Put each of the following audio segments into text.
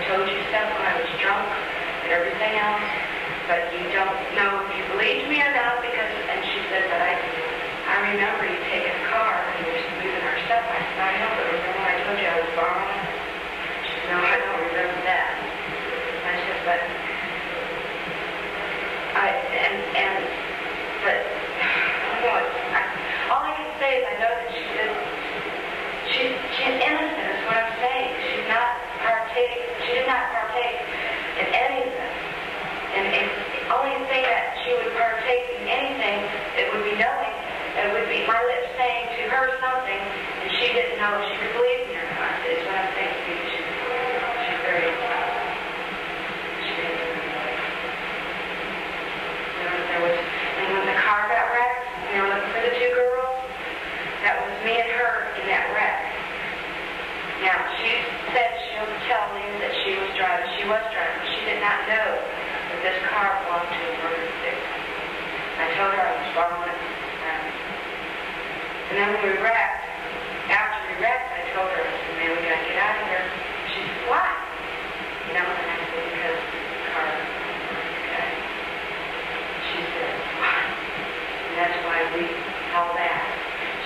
told you stuff when I was drunk and everything else, but you don't know if you believed me or not because, and she said, but I remember you taking a car and you were moving our stuff. I said, I know, but remember when I told you I was borrowing? She said, no, I don't remember that. I said, but all I can say is I know that she's innocent is what I'm saying. She did not partake in any of this. And only thing that she would partake in anything, it would be knowing, it would be my lips saying to her something, and she didn't know if she could believe me or not, is what I'm saying to you. She's very she didn't know. And when the car got wrecked, they were looking for the two girls, that was me and her in that wreck. Now, she said she'll tell me that she was driving. She was driving. She did not know that this car belonged to a murdered victim. I told her I was borrowing it. And then when we wrecked, after we wrecked, I told her, I said, man, we got to get out of here. She said, why? You know, and I said, because the car is okay. She said, why? And that's why we held back.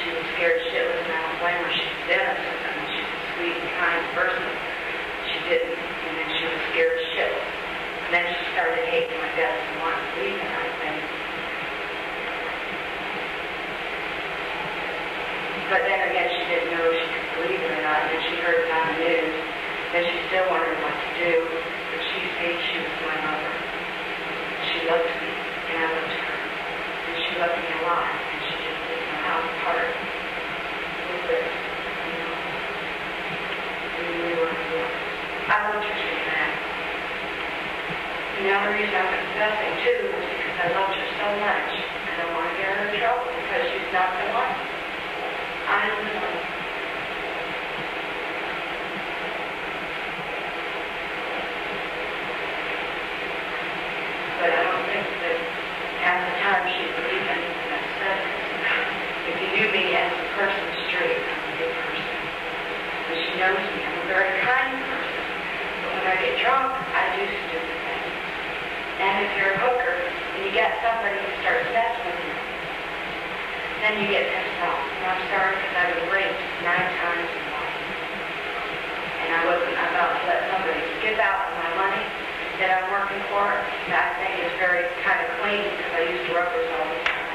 She was scared shitless, and I don't blame her. She's innocent. I mean, she's a sweet and kind person. She didn't, and then she was scared shitless. And then she started hating my guts and wanting to leave, and I think. But then again, she didn't know if she could believe it or not, and then she heard it on the news. Then she still wondered what to do, but she said she was my mother. She loved me, and I loved her. And she loved me a lot, and she just didn't know how to part with it, you know. And we were, I loved her so bad. And the only reason I'm confessing, too, is because I loved her so much. I don't want to get her in trouble, because she's not the one. I'm the one. But I don't think that at the time she believed anything I said. If you knew me as a person straight, I'm a good person. And she knows me. I'm a very kind person. But when I get drunk, I do stupid things. And if you're a hooker and you got somebody who starts messing with you, then you get pissed off. And I'm sorry because I was raped 9 times in life. And I wasn't about to let somebody skip out on my money that I'm working for. And I think it's very kind of clean because I used rubbers all the time.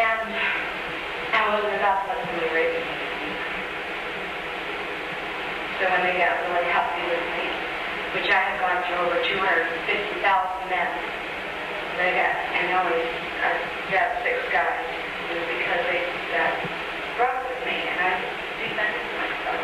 And I wasn't about to let somebody rape me. So when they got really happy with me, which I had gone through over 250,000 men, they got, and only I got 6 guys. It was because they got rough with me, and I defended myself.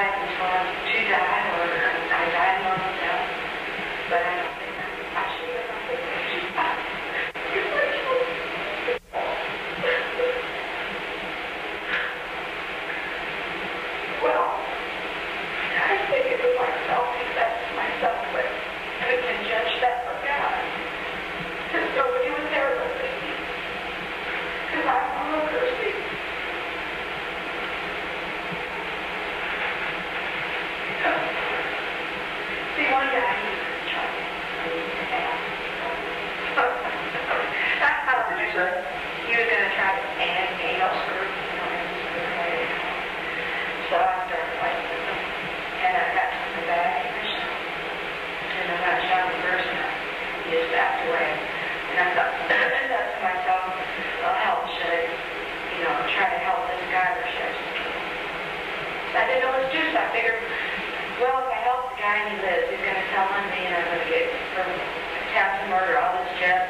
life until I was to die, or I die a normal death. But I don't think I should live like this. Well, I think it was like self-defense to myself, but I couldn't judge that for God. Because nobody was there but me. Because I'm a little cursey. See, one guy, he was trying to ask. That's how What did you say? he was going to try to anal screw. So I started fighting with him. And I got to the back and I shot. And I got shot in the first time. He just backed away. And I thought to myself, well, hell, should I, try to help this guy or should I just kill him? I didn't know what to do, so I figured, well, if I help the guy and he lives, he's going to tell on me and I'm going to get for attempted murder, all this jazz.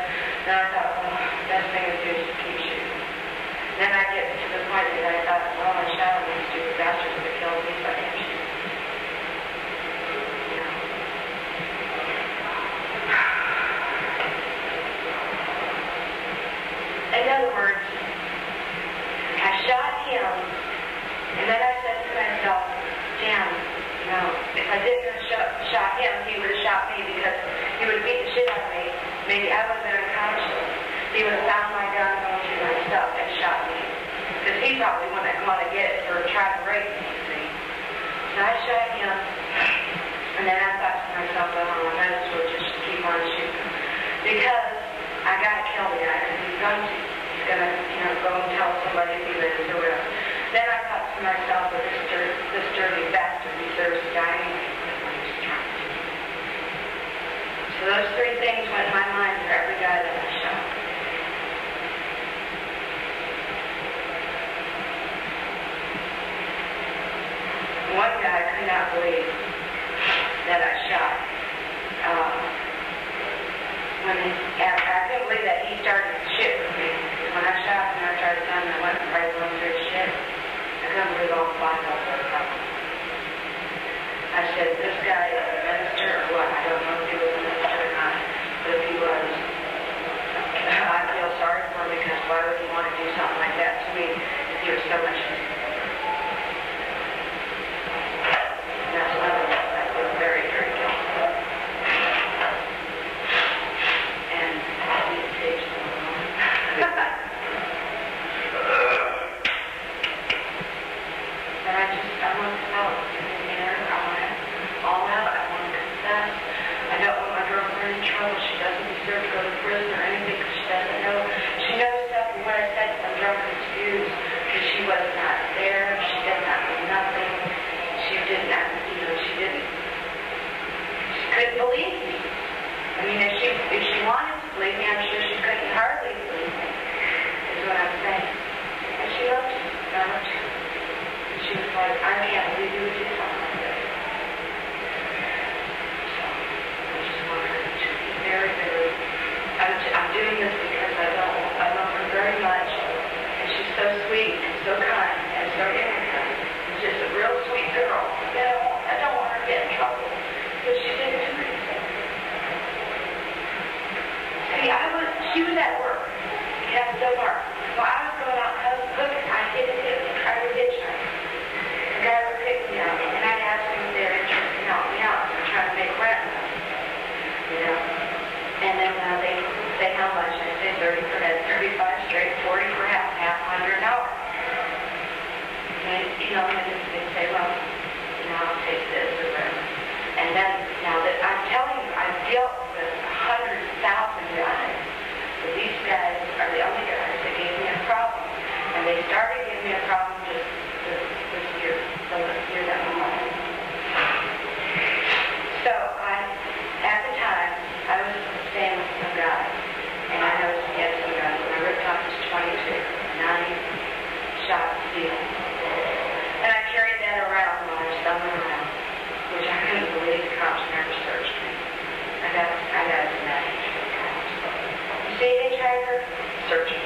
And I thought, well, the best thing to do is to keep shooting. Then I get to the point that I thought, well, I shot him, these stupid bastards would have killed me, so I can't shoot. In other words, I shot him, and then I said to myself, damn, if I didn't have shot him, he would have shot me because he would have beat the shit out of me. Maybe I would have been unconscious. He would have found my gun going through my stuff and shot me. Because he probably wouldn't want to get it or try to rape me, you see. So I shot him, and then I thought to myself, well, I might as well just keep on shooting. Because I got to kill the guy, because he's going to. He's going to, go and tell somebody if he lives or whatever. Then I thought to myself, well, this dirty bastard deserves to die anyway. So those three things went in my mind for every guy that I shot. One guy could not believe that I shot. I couldn't believe that he started shit with me. When I shot him after I was done, I went right going through his shit. I couldn't believe all the black holes were coming. I said, this guy is a minister or what? I don't know if he was a minister or not. But if he was, I feel sorry for him because why would he want to do something like that to me if he was so much. That's another one. I feel very, very guilty. And I need to teach them alone. But I want to tell him. All out, I want to confess. I don't want my girlfriend in trouble. She doesn't deserve to go to prison or anything because she doesn't know. She knows stuff from what I said I'm drunk and confused because she was not there. She did not know nothing. She did not, she couldn't believe me. I mean, if she wanted to believe me, I'm sure she couldn't hardly believe me, is what I'm saying. And she loved me. I loved her. And she was like, I can't believe you would do something like this. Very, very, I'm doing this because I love her very much, and she's so sweet and so kind and so innocent. She's just a real sweet girl. I don't want her to get in trouble because she didn't do anything. See, she was at work. Kept so hard. Well, I was going out hooking. I hit and tried to hitchhike. The guy would pick me up, and I'd ask him if they're interested in helping me out. I'm trying to make rent. And then they say how much? I say 30 for head, 35 straight, 40 for half, $100 an hour. And, and they say, well, I'll take this or whatever. And then, now that I'm telling you, I've dealt with 100,000 guys. But these guys are the only guys that gave me a problem. And they started giving me a problem just this year, the year that I'm on. So at the time, I was staying with some guy, and I noticed he had some guns, and I ripped off his 22, 9-shot steel. And I carried that around while I was stumbling around, which I couldn't believe the cops never searched me. I got a message from the cops. You see a hitchhiker? Search me.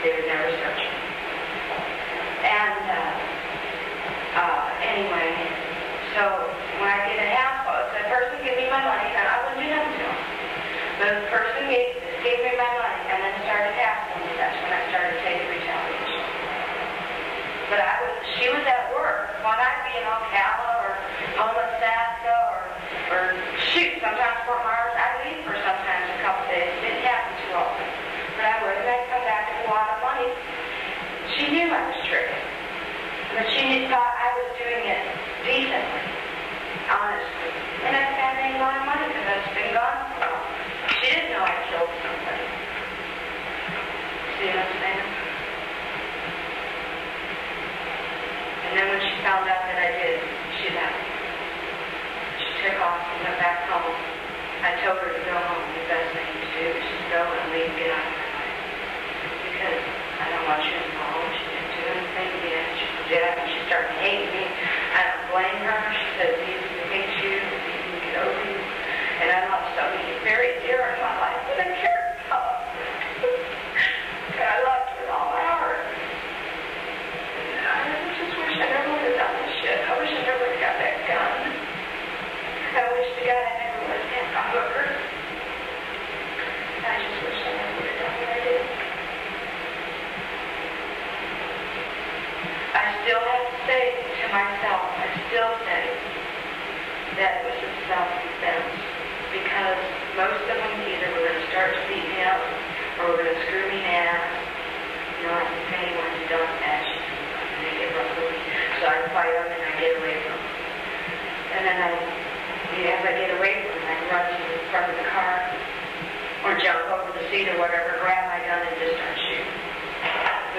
They would never search me. And Anyway, so when I get a house phone, the person give me my money, and I wouldn't do nothing to them. But the person gave me my money and then started asking me. That's when I started taking retaliation. But she was at work. When I'd be in Ocala or Hezakya or shoot, sometimes Fort Myers, I'd leave for sometimes a couple days. It didn't happen too often. But I would, and I'd come back with a lot of money. She knew I was tricked. But she thought I was doing it decently, honestly. And I spent a lot of money because I've been gone for a while. She didn't know I killed somebody. See what I'm saying? And then when she found out that I did, she left. She took off and went back home. I told her to go home. The best thing to do is just go and leave and get out of my life. Because I don't want you involved. She didn't do anything yet. She did it and she started hating me. I don't blame her. She said it's easy to hate you. It's easy to get over you. And I lost somebody very dear in my life that I cared about. And I loved her with all my heart. And I just wish I never would have done this shit. I wish I never would have got that gun. I wish to God I never would have had my hooker. I just wish I never would have done what I did. I still have to say to myself, I still say that it was a self-defense. Because most of them either were going to start to beat me up or were going to screw me in the ass. You know, like the penny ones who don't ask you and they get rough with me. So I fight them and I get away from them. And then as I get away from them, I run to the front of the car or jump over the seat or whatever, grab my gun and just start shooting.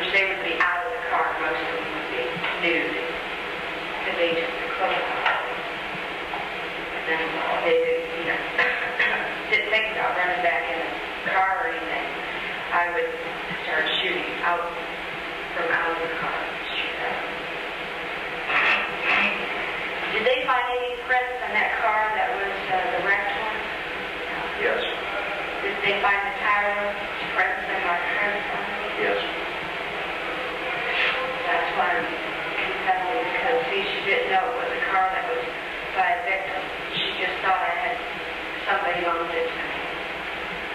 Which they would be out of the car. Most of them would be nude. Because they took their clothes off. And then they didn't think about running back in the car or anything. I would start shooting out from out of the car. Shoot out. Did they find any prints on that car that was the wrecked one? Yes. Did they find the tire prints and my prints on it? Yes. That's why I'm confessing, because see, she didn't know it was a car that was by a victim. She just thought I had somebody loaned it to me.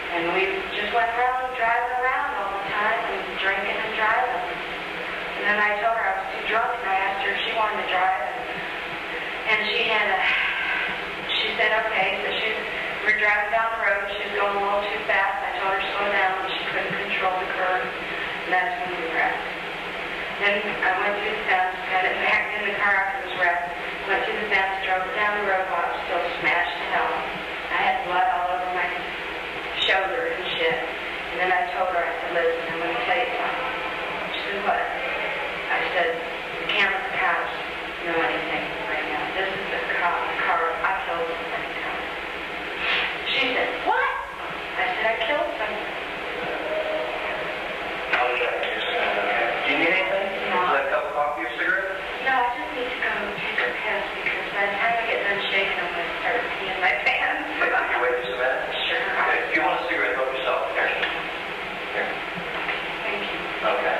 And we just went around driving around all the time and drinking and driving. And then I told her I was too drunk and I asked her if she wanted to drive. And she said okay. So we were driving down the road. She was going a little too fast. I told her to slow down and she couldn't control the curve. And that's when we wrecked. Then I went through the fence, got it back in the car after it was wrecked. Went through the fence, drove down the road while I was still smashed to hell. I had blood all over my shoulder and shit. And then I told her, I said, listen, I'm going to tell you something. She said, what? I said, the camera the cops know anything right now. This is the car I killed somebody. She said, what? I said, I killed somebody. Do you need anything? No. Would you like a cup of coffee or cigarette? No, I just need to go take a piss because by the time I get done shaking, I'm going to start peeing my pants. Can you wait just a minute? Sure. Okay. If you want a cigarette, help yourself. Here. Here. Thank you. Okay.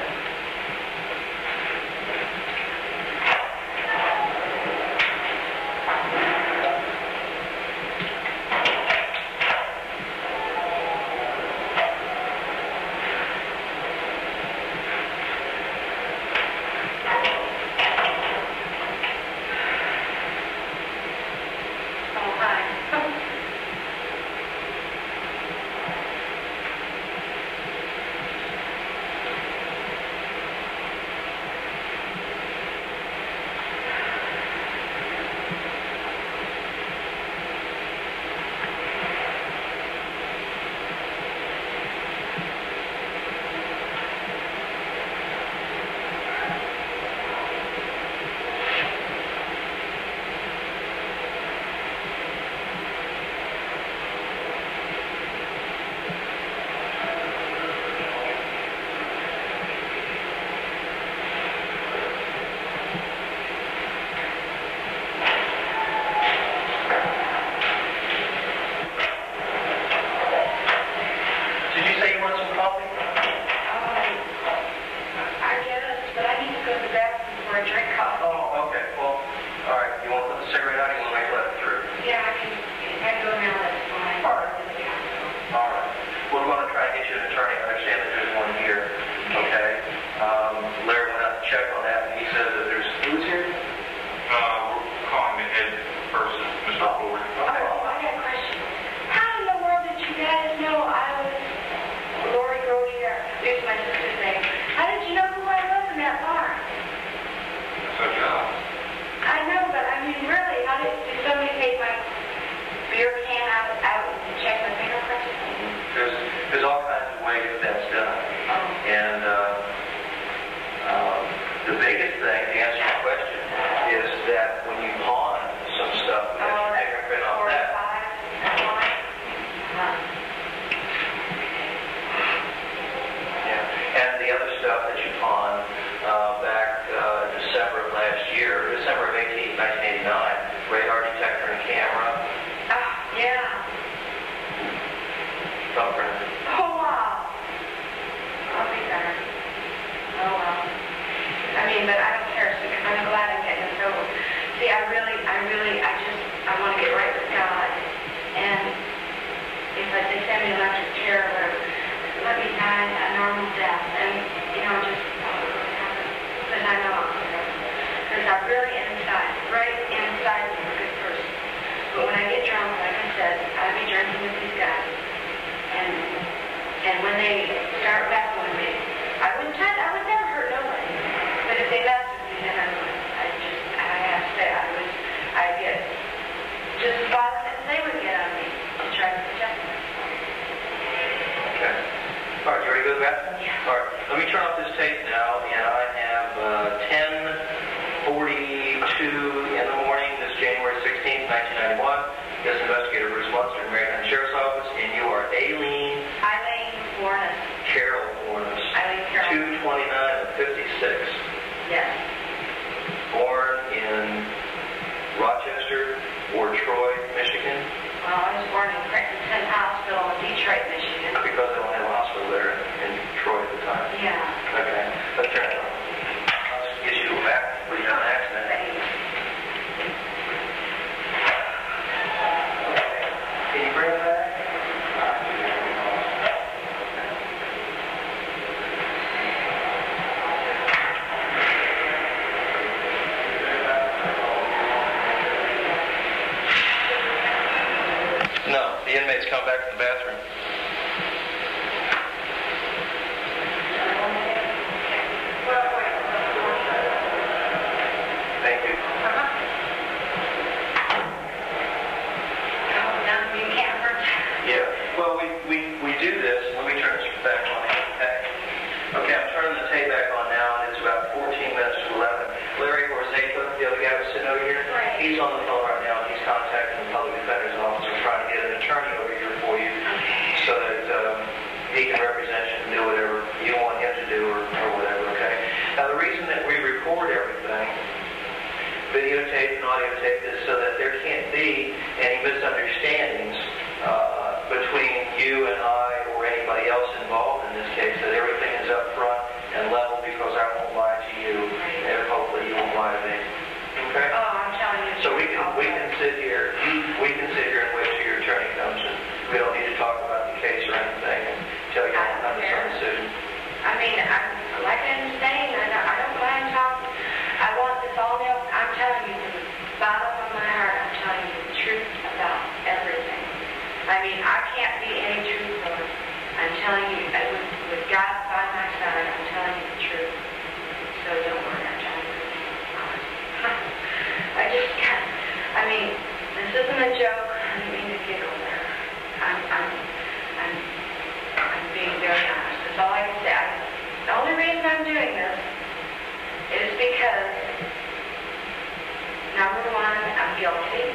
check on that, and he said that there's who's here? We're calling the head person, Mr. Ford. Oh, I got a question. How in the world did you guys know I was Lori Grodier? There's my sister's name. How did you know who I was in that bar? That's our job. I know, but I mean, really, how did somebody take my beer can out and check my fingerprints? There's all kinds of ways that's done. And the biggest thing, to answer your question, is that when you pawn some stuff, you have your fingerprint on that. Yeah. And the other stuff that you pawned back December of last year, December of 1989, radar detector and camera. Oh, yeah. Thumbprint. Oh, wow. I'll be better. Oh, wow. I mean, but I don't care, because I'm glad I'm getting this over. See, I want to get right with God. And if they send me an electric chair or whatever, let me die a normal death. And, just, because I know I'm good. Because I'm really inside, right inside I'm a good person. But when I get drunk, like I said, I'll be drinking with these guys. And when they start messing with me, I would never hurt nobody. But if they mess with me, then I have to say, I'd get just as violent as they would get on me to try to protect me. Okay. All right, you ready to go to the bathroom? Yeah. All right, let me turn off this tape now, and I have 10:42 in the morning, this January 16th, 1991. Guest investigator Bruce Munster in Maryland Sheriff's Office, and you are Aileen Wuornos. Wuornos. Aileen Carol. 229 of 56. Yes. Born in Rochester or Troy, Michigan. Well, I was born in Clinton Hospital in Detroit, Michigan. Because they don't have a hospital there in Troy at the time. Yeah. Okay, let's turn it on. I'll just get you back before you have an accident. Can you bring it back? No, the inmates come back to the bathroom. Thank you. Yeah, well, we do this. Let me turn this back on. Okay, I'm turning the tape back on now, and it's about 14 minutes to 11. Larry Hezakya, the other guy who's sitting over here, right. He's on the phone right now, and he's contacting the public defender's office and trying to get an attorney over here for you so that he can represent you and do whatever you want him to do or whatever, okay? Now, the reason that we record everything, videotape and audiotape, is so that there can't be any misunderstandings between you and I or anybody else involved in this case, that everything is up front and level, because I won't lie to you, and hopefully you won't lie to me. Okay? Oh, I'm telling you. So we can sit here and wait till your attorney comes, and we don't need to talk about the case or anything until you have some decision. I mean, like I'm saying, I don't mind talking. I want this all known. I'm telling you from the bottom of my heart, I'm telling you the truth about everything. I mean, I can't be any truthful. I'm telling you, with God by my side, I'm telling you the truth. So don't worry, I'm telling you the truth. I mean, this isn't a joke. I didn't mean to giggle there. I'm being very honest. That's all I can say. The only reason I'm doing this is because, number one, I'm guilty.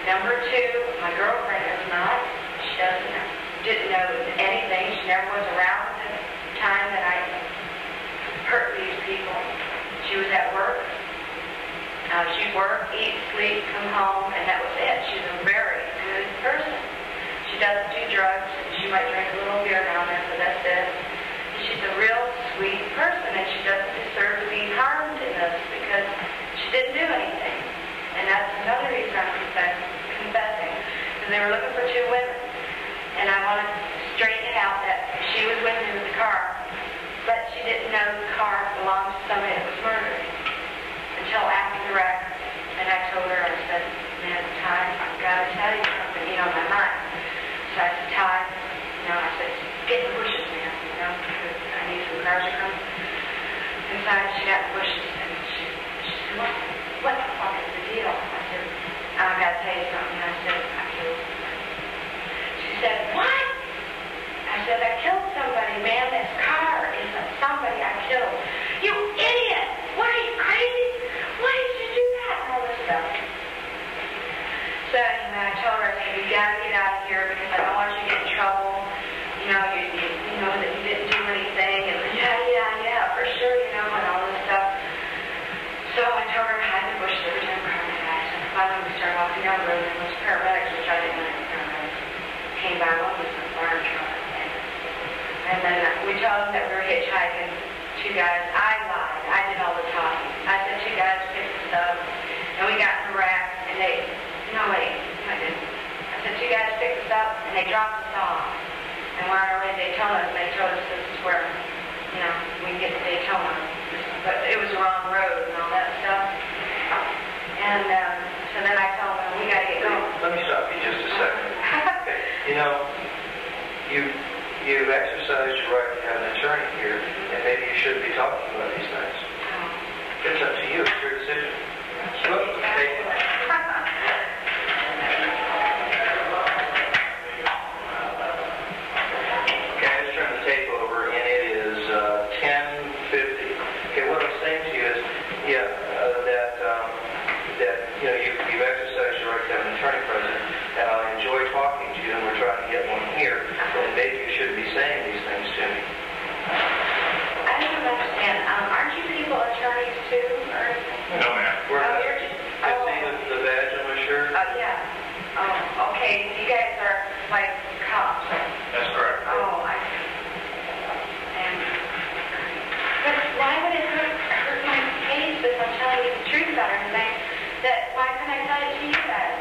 Number two, my girlfriend is not. She didn't know anything. She never was around at the time that I hurt these people. She was at work. She'd work, eat, sleep, come home, and that was it. She's a very good person. She doesn't do drugs. She might drink a little beer now and then, but that's it. She's a real sweet person, and she doesn't deserve to be harmed in this because she didn't do anything. And that's another reason I'm confessing, because they were looking for two women. And I want to straighten it out that she was with me with the car, but she didn't know the car belongs sergeant comes inside, she got the bushes, and she said, what the fuck is the deal? I said, I got to tell you something. I said, I killed somebody. She said, what? I said, I killed somebody, man. This car is somebody I killed. You idiot! What, are you crazy? Why did you do that? And all this stuff. So anyway, I told her, I said, you got to get out of here because I don't want you to get in trouble. You know, you know that you didn't do anything. And yeah, for sure, you know, and all this stuff. So I told her I had the bushes every time I cried. I said, finally we started walking down the road, and those paramedics, which I didn't know were paramedics, came by. One was a fire truck. And then we told them that we were hitchhiking. Two guys, I lied. I did all the talking. I said, two guys picked us up, and we got in the rack, and they, no wait, I didn't. I said, two guys picked us up, and they dropped us off. And we're on our way to Daytona, and they told us this is where, you know, we can get to Daytona. But it was the wrong road and all that stuff. And so then I told them, we got to get going. Let me stop you just a second. You know, you've exercised your right to have an attorney here, and maybe you shouldn't be talking about these things. It's up to you. It's your decision. Look, okay. Okay, I just turned the tape over, and it is 10:50. Okay, what I'm saying to you is, that you know you've exercised your right to have an attorney present, and I enjoy talking to you, and we're trying to get one here. And maybe you shouldn't be saying these things to me. I don't understand. Aren't you people attorneys too? Or? No, ma'am. You're just... See the badge on my shirt? Yeah. Oh, okay. You guys are like cops. That's correct. Oh, I see. But why would it hurt my case if I'm telling you the truth about everything? Why couldn't I tell it to you guys?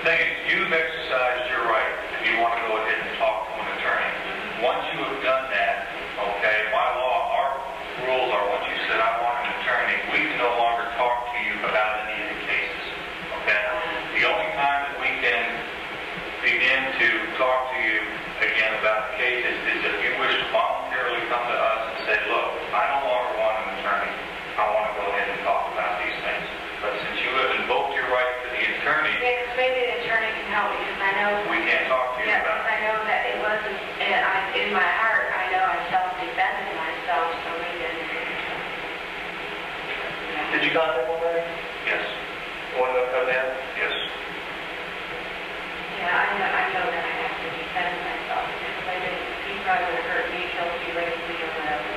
The thing is, you've exercised your right if you want to go ahead and talk to an attorney. Once you have done that, okay, by law, our rules are once you said, I want an attorney, we can no longer talk to you about any of the cases, okay? The only time that we can begin to talk to you again about the cases is if you wish to voluntarily come to us and say, look, I no longer want an attorney. I want to go ahead and talk about these things. But since you have invoked your right to the attorney... Yeah, because maybe the attorney can help me, because I know... We can't talk to you about it. Yeah, because I know that it wasn't... in my heart, I know I self-defended myself, so maybe... Did you contact one later? Yes. Want to come down? Yes. Yeah, I know that I have to defend myself, because if I didn't, he probably would have hurt me, killed me, raped me, or whatever.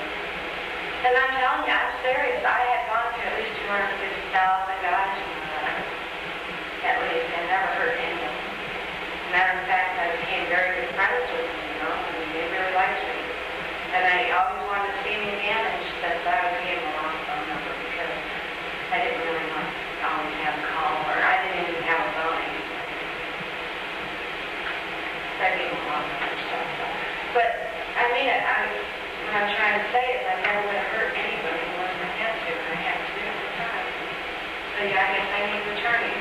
And I'm telling you, I'm serious. I had gone to at least $250,000 guys, at least, and never hurt any of them. Matter of fact, I became very good friends with them, you know, and they really liked me. And I always wanted to see me again, and she said that I gave them a wrong phone number because I didn't really want to always have a call, or I didn't even have a phone anymore. So I gave them a wrong number, so. But, I mean, what I'm trying to say is I never would have hurt anybody unless I had to, and I had to do it at the time. So yeah, I guess I need an attorney.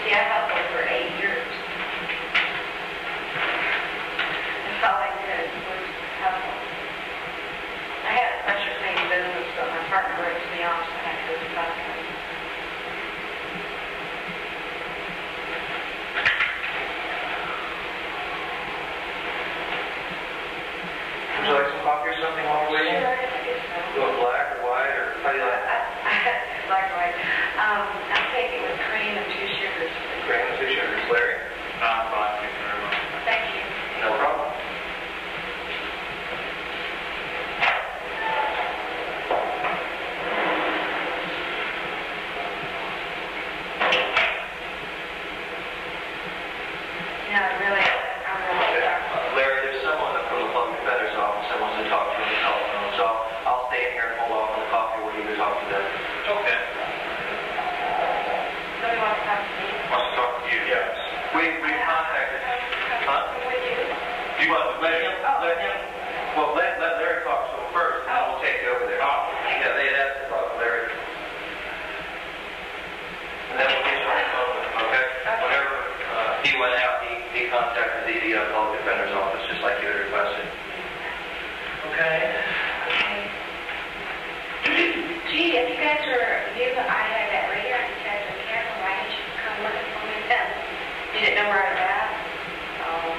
See, I helped them for 8 years. That's all I did was help them. I had a pressure thing business, but my partner ripped me off, so I had to go to the hospital. Would you like some coffee or something while we're waiting? Sure, I guess so. You want black or white, or how do you like it? Black and white. I'll take it with cream and 2 sugars. Cream and 2 sugars. Larry? contacted the public defender's office, just like you had requested. Okay. Gee, if you guys knew that I had that radar detector camera, why didn't you come looking for me then? You didn't know where I was at? Oh.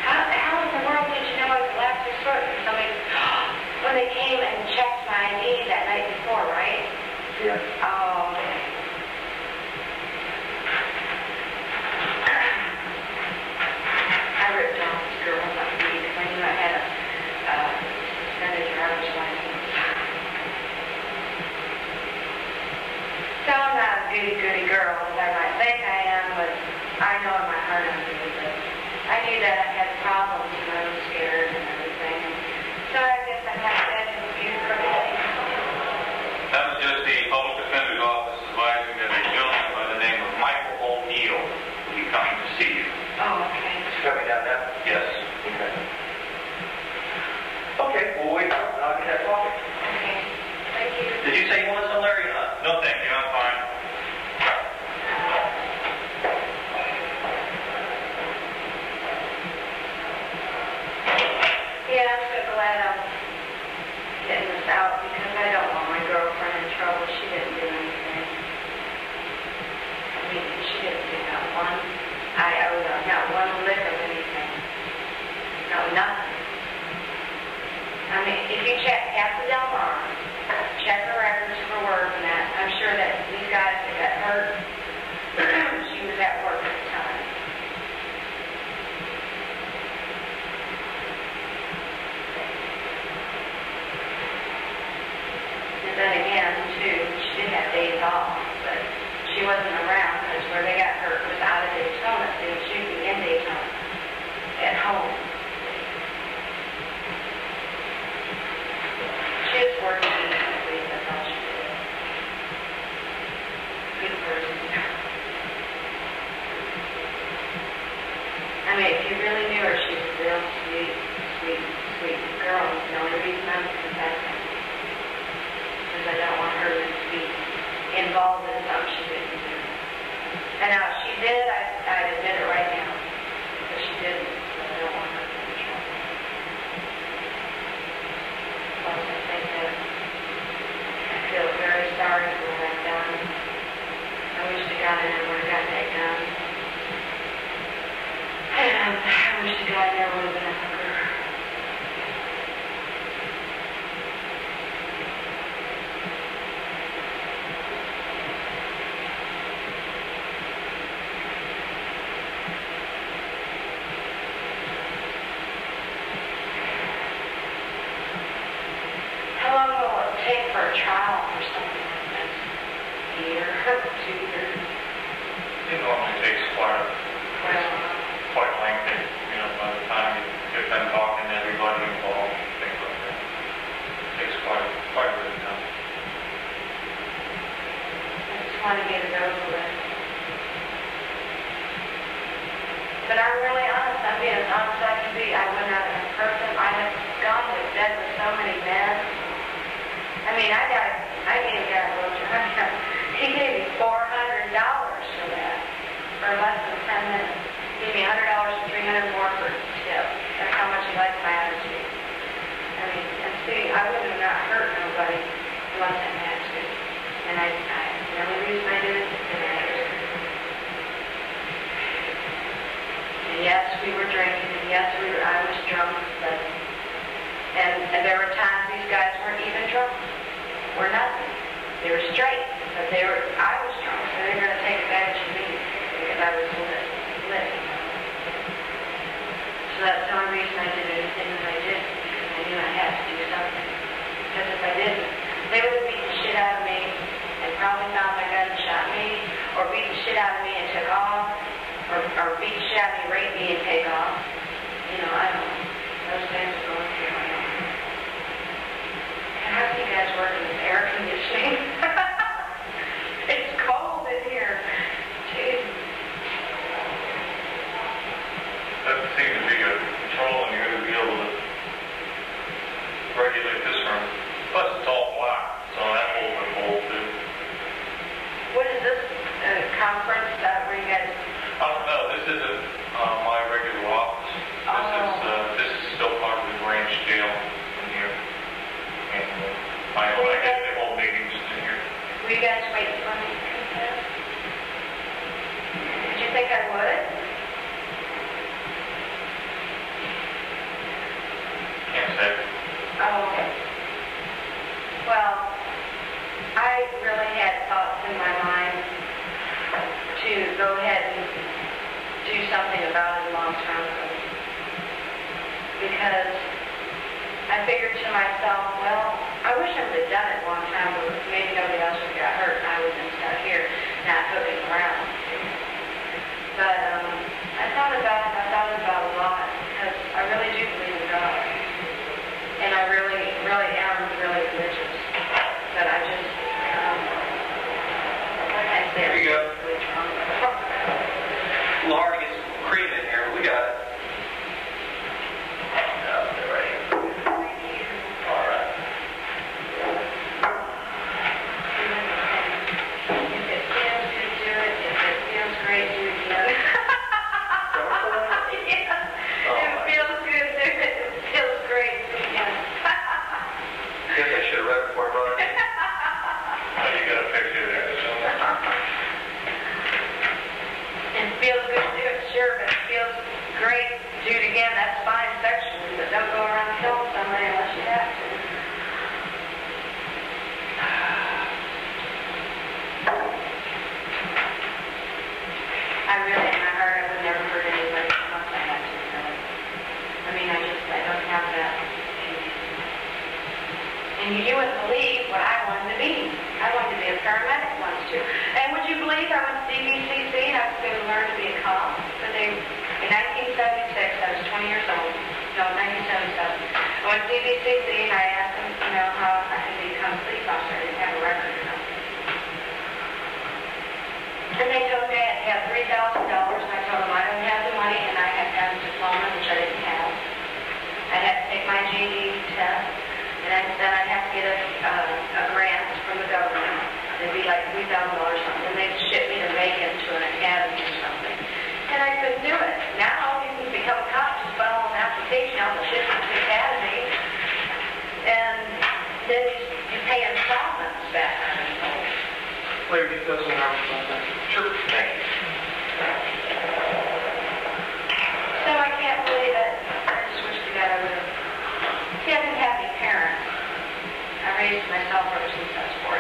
How in the world did you know I was the last resort? Somebody, when they came and checked my ID that night before, right? Yeah. Oh, okay. I ripped off this girl's ID because I knew I had a suspended driver's license. So I'm not a goody-goody girl as I might think I am, but I know in my heart I'm really good. I knew that I had problems and I was scared and everything. So I guess I had that in a few crooked things. That was just the public defender's office advising that a gentleman by the name of Michael O'Neill will be coming to see you. Oh, okay. It's coming down now? Yes. Okay. Okay, we'll wait. I'll get that talking. Okay. Thank you. Did you say you wanted some, Larry, or not? No, thank you. I'm fine. Yeah, I'm so glad I'm getting this out because I don't want my girlfriend in trouble. She didn't do anything. I mean, she didn't do not one. I was not one lick of anything. No, nothing. I mean, if you check Casa Del Mar, check her records for work and that, I'm sure that these guys that got hurt, she was at work at the time. And then again, too, she did have days off, but she wasn't around because where they got hurt was out of Daytona. They were shooting in Daytona at home. She was working decently, that's all she did. Good person. I mean, if you really knew her, she was a real sweet, sweet, sweet girl. The only reason I'm confessing is I don't want her to be involved in something she didn't do. And now, if she did, I'd admit it right now. But she didn't, so I don't want her to be in trouble. Plus, I think that I feel very sorry for what I've done. I wish to God I never would have gotten that gun. And I wish to God I never would have been a hooker. How long will it take for a trial for something like this? A year? 2 years? It normally takes quite lengthy, by the time you get them talking to everybody involved, things like that. It takes quite a bit of time. I just want to get it over with. But I'm really honest. I'm being as honest as I can be. I would not have hurt them. I have gone to bed with so many men. I mean, I gave that little job. He gave me $400 for that, for less than 10 minutes. He gave me $100 and $300 more for tip. That's how much he liked my attitude. I mean, and see, I would have not hurt nobody unless I had to. And the only reason I did it is because I had to. And yes, we were drinking, and yes, I was drunk, but, and there were times these guys weren't even drunk. Were nothing. They were straight, but I was drunk, so they were going to take advantage of me because I was lit. So that's the only reason I did anything that I did, because I knew I had to do something. Because if I didn't, they would have beat the shit out of me and probably found my gun and shot me, or beat the shit out of me and took off, or beat the shit out of me, rape me and take off. I don't know. Those things are going through my mind. And how do you guys work in this air conditioning? It's cold in here. Jeez. That seems to be a control, and you're going to be able to regulate this room. Plus, it's all black, so Were you guys waiting for me to confess? Did you think I would? Can't say. Oh. Well, I really had thoughts in my mind to go ahead and do something about it a long time ago. Because I figured to myself, well, I wish I would have done it a long time ago. Maybe nobody else would have got hurt and I would have been stuck here, not hooking around. But I thought about it a lot, because I really do believe in God. And I really am really religious. But I just, like I said, Here you go. really strong. A little hard to get some cream in here, but we got it. They're ready. All right. If it feels good, do it. If it feels great, do it again. Yeah. Oh, If it feels good, do it. If it feels great, do it again. Guess I should have read before I brought it in. Oh, you got a picture there. If it feels good, do it, sure, but if it feels great, do it again. That's fine sexually, but don't go around killing somebody unless you have to. I really, in my heart, I would never hurt anybody unless I had to. Really. I mean, I don't have that. And you wouldn't believe what I wanted to be. I wanted to be a paramedic once too. And would you believe I went to CBCC and I was going to learn to be a cop? So in 1976, I was 20 years old. No, 1977. I went to CBCC and I asked them, how I could become a police officer. I didn't have a record or nothing. And they told me I had to have $3,000, and I told them I don't have the money, and I had to have a diploma, which I didn't have. I had to take my GED test, and then I'd have to get a grant from the government. It'd be like $3,000 or something, and they'd ship me to Macon to an academy or something. And I couldn't do it. Now you can become a cop, just file an application out and ship it to the academy, and then you pay installments back, I was told. Larry, get those in our something. Sure. Thank you. So I can't believe it. I just wish to God I would have. See, I didn't have any parents. I raised myself ever since I was 14.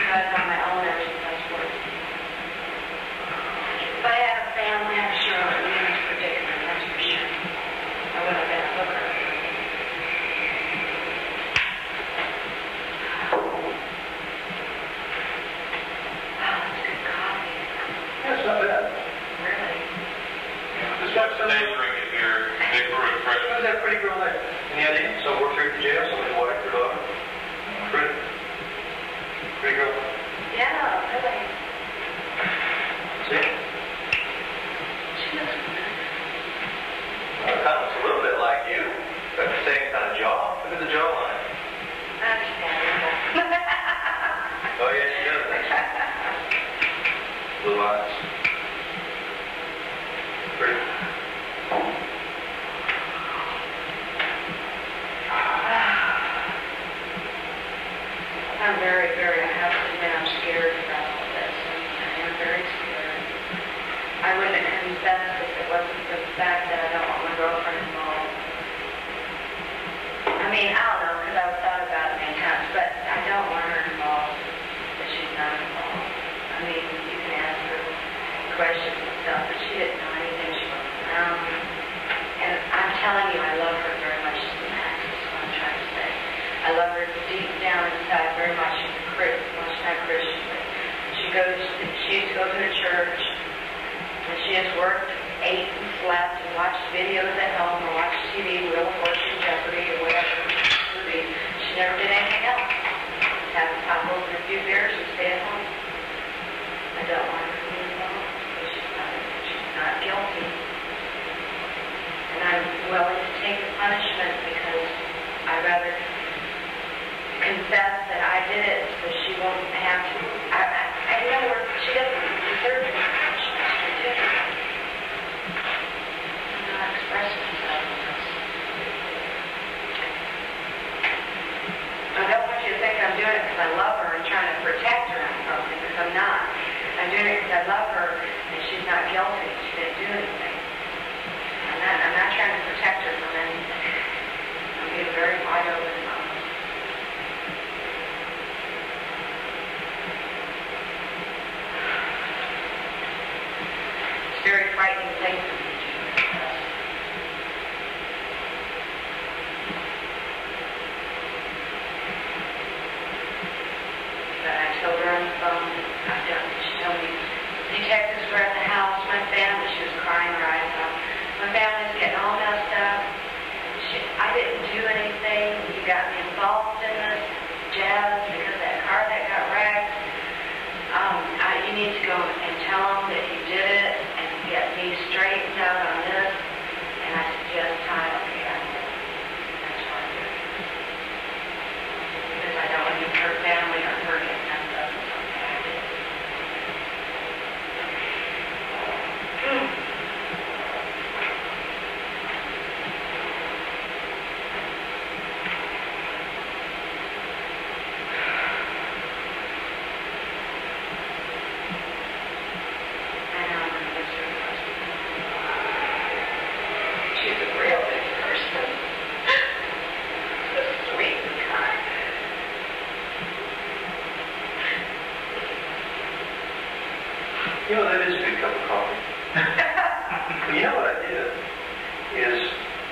I was on my own ever since I was 14. If I had a family, I'm sure I would be in this predicament, that's for sure. I would have been a hooker. That's not bad. Really? This is today's drink is here. Big brew of fresh. Who's that pretty girl there? Any idea? So work through the jail, somebody's wife or daughter? Pretty. Pretty girl. Yeah, really. See? She looks good. Well, it kind of looks a little bit like you. Got the same kind of jaw. Look at the jawline. Understandable. Oh, yes, she does. Blue eyes. Pretty. I'm very, I have to admit, I'm scared about all this. I am very scared. I wouldn't have confessed if it wasn't for the fact that I don't want my girlfriend involved. I mean, I don't know, because I've thought about it many times, but I don't want her involved if she's not involved. I mean, you can ask her questions and stuff, but she didn't know anything. She wasn't around me. And I'm telling you, I love her very much to the max. That's what I'm trying to say. I love her deep down inside very much. She's a frightening thing for me to do. But I told her on the phone, she told me, detectives were at the house, my family, she was crying her eyes out. My family's getting all messed up. I didn't do anything. You got me involved in this jazz because that car that got wrecked. You need to go and tell them that you did it and get me straightened out on this. And I said, yes, Ty, okay, I will. That's what I do. Because I don't want to hurt family or hurt it. That's something I did. You know, that is a good cup of coffee. You know what I did is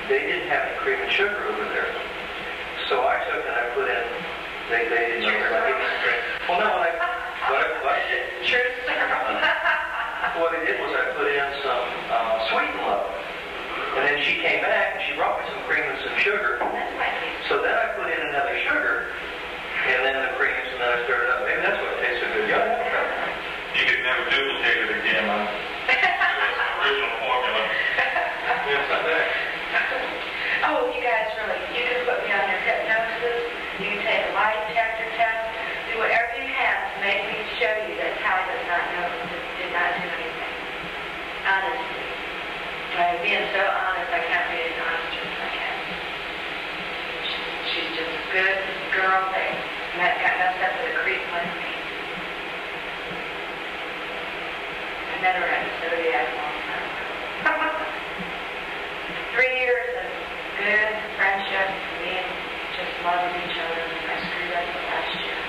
they didn't have any cream and sugar over there. So I took and I put in, they didn't know that I didn't drink. Well, no, what I did. True story. What I did was I put in some sweet and low. And then she came back and she brought me some cream and some sugar. So then I put in another sugar and then the creams and then I stirred it up. Maybe that's what tastes so good. You ought to have a cup. You could never duplicate it again, huh? It's the original formula. Yes, I bet. Oh, you guys really, you can put me on your hypnosis. You can take a lie detector test. Do whatever you can to make me show you that Ty does not know, did not do anything. Honestly. I'm being so honest, I can't be as honest as I can. She's just a good girl that got messed up with a creep like me. I met her at Zodiac a long time ago. 3 years of good friendship, me and just loving each other, and I screwed up the last year.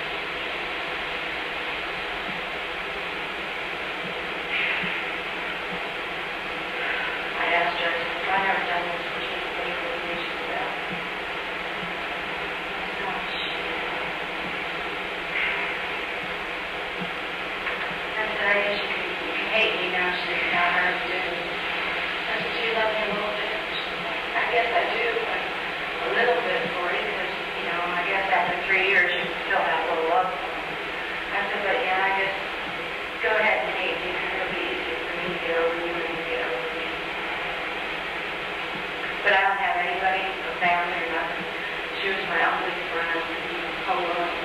I asked her, if I never done this, would you think with me? She said, oh, shit. I said, I guess you can hate me now, so you can have her do. I said, do you love me a little bit? I guess I do, but a little bit for you, because, you know, I guess after 3 years you still have a little love for me. I said, but yeah, I guess go ahead and hate me, because it'll be easier for me to get over you and you to get over me. But I don't have anybody, a family or nothing. She was my only friend, whole world.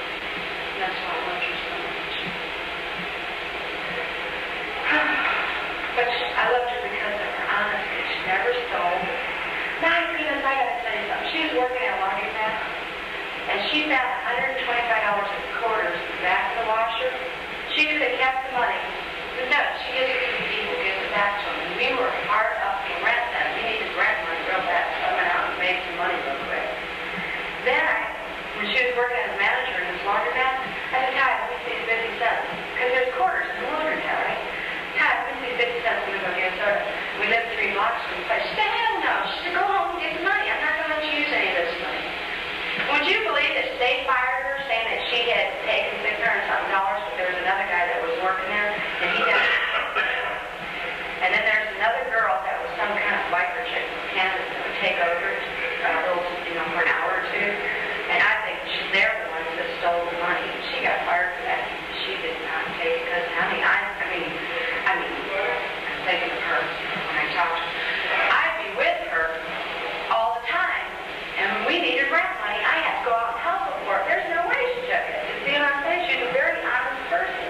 That's why I loved her so much. But I loved her because of her honesty. She never stole. My goodness, I gotta tell you something. She was working at a laundromat, and she found $125 in quarters in the back of the washer. She could have kept the money. But no, she gives it to the people, gives it back to them. And we were hard up to rent then. We needed rent money real bad, so I went out and made some money real quick. Then when she was working as a manager in this laundromat, I said, Ty, let me see the 50 cents. Because there's quarters in the laundromat, right? Ty, let me see the 50 cents. We're going to go get a soda. We lived 3 blocks from the place. She said, hell no. She said, go home and get the money. I'm not going to let you use any of this money. Would you believe that they fired her saying that she had taken $600-something, but there was another guy that was working there, and he didn't. And then there's another girl that was some kind of biker chick from Kansas that would take over for an hour or two. And I think they're the ones that stole the money. She got fired for that. She did not take it because, I'm thinking of her when I talked. I'd be with her all the time. And when we needed rent money, I had to go out and help her for it. There's no way she took it. You see what I'm saying? She's a very honest person.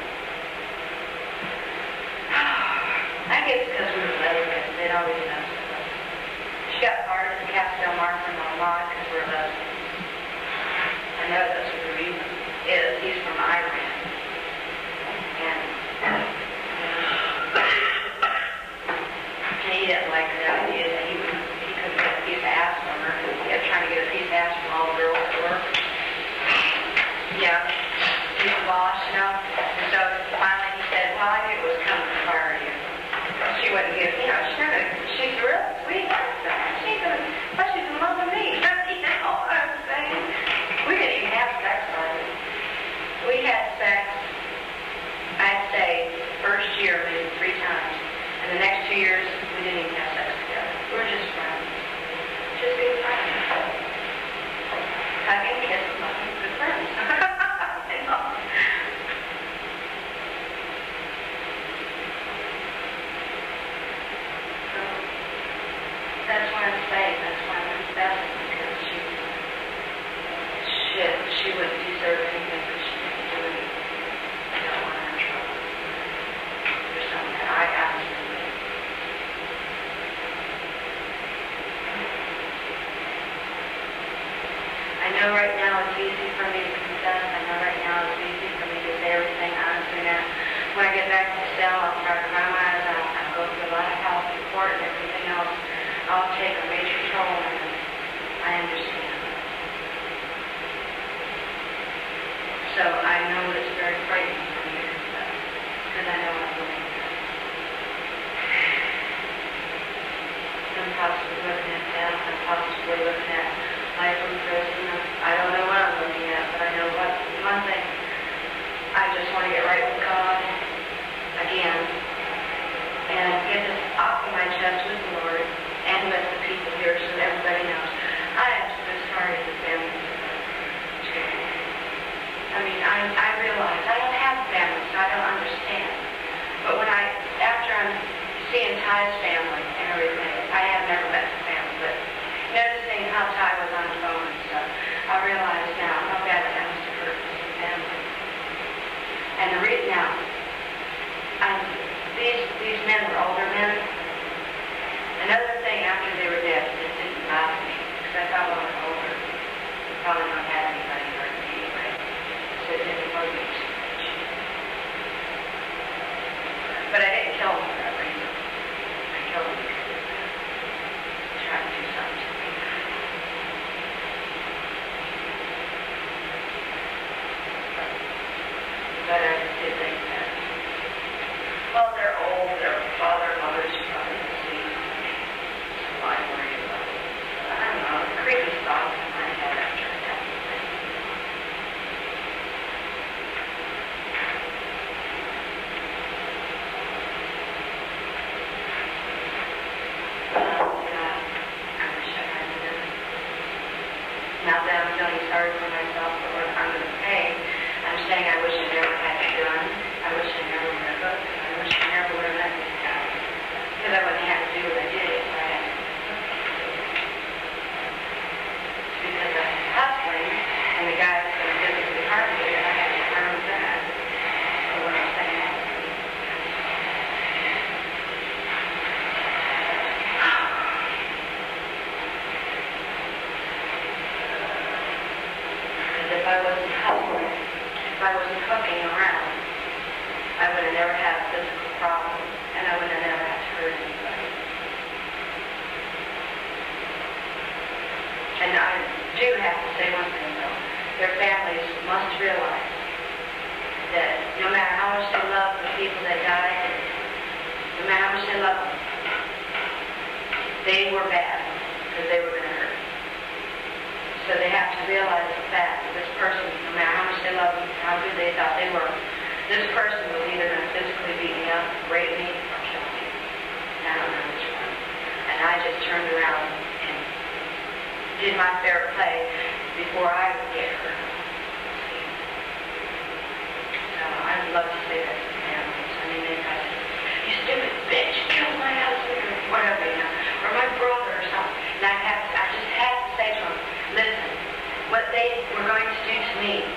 I guess because we were lesbians, they'd always know. She got fired at the Castel Martin on lot because we're lesbians. I know that's what the reason is. He's from Iran. And he didn't like the idea that he couldn't get a piece of ass from her. He kept trying to get a piece of ass from all the girls at work. Yeah, he's a boss, you know. And so finally he said, well, I knew it was coming to fire you. She wouldn't give, we had sex, I'd say, first year maybe 3 times. And the next 2 years, we didn't even have sex together. We were just friends. Just good friends. Hugging, kissing, loving, good friends. You know? So, that's why I'm saying, that's why I'm confessing, because she wouldn't deserve anything, but she didn't do it. I don't want her in trouble. There's something that I absolutely. I know right now it's easy for me to confess. I know right now it's easy for me to say everything honestly now. When I get back to the cell, I'll try to cry my eyes out. I'll go through a lot of health and court and everything else. I'll take a major toll on it. I understand. So I know it's very frightening for me to confess, because I know I'm looking at it. I'm possibly looking at death. I'm possibly looking at life in prison. I don't know what I'm looking at, but I know one thing. I just want to get right with God again and get this off of my chest with the Lord and with the people here so that everybody knows. I am just as sorry as the family. I mean, I realize I don't have family, so I don't understand. But after I'm seeing Ty's family and everything, I have never met the family, but noticing how Ty was on the phone and stuff, I realize now how bad that must have hurt the family. And the reason now, these men were older men. Another thing after they were dead, it didn't bother me, because I thought when I was older, I probably don't have anybody hurt me anyway. So it didn't bother me so much. But I didn't kill them for that reason. I killed them because they tried to do something to me. But I just did think that. Well, they're old, their father and mother's probably deceased. So why worry about it? I don't know, the creepy thoughts in my head after I got the thing. I wish I hadn't done it. Now that I'm feeling sorry for myself for what I'm going to pay, I'm saying I wish I never had it done. I wish I never would have looked. I wish I never would have let this go. Because I wouldn't have to do what I did if I had to. Because I was hustling, and the guy was going to physically harm me, and I had to harm that. So what I'm saying is, because if I wasn't hustling, if I wasn't hooking around, I would have never had physical problems, and I would have never had to hurt anybody. And I do have to say one thing, though. Their families must realize that no matter how much they love the people that died, no matter how much they love them, they were bad, because they were going to hurt. So they have to realize the fact that this person, no matter how much they love them, how good they thought they were, this person was either going to physically beat me up, rape me, or kill me. And I don't know which one. And I just turned around and did my fair play before I would get hurt. So I'd love to say that to the families. I mean, they guys say, you stupid bitch, you killed my husband, or whatever, you know, or my brother or something. And I just had to say to them, listen, what they were going to do to me,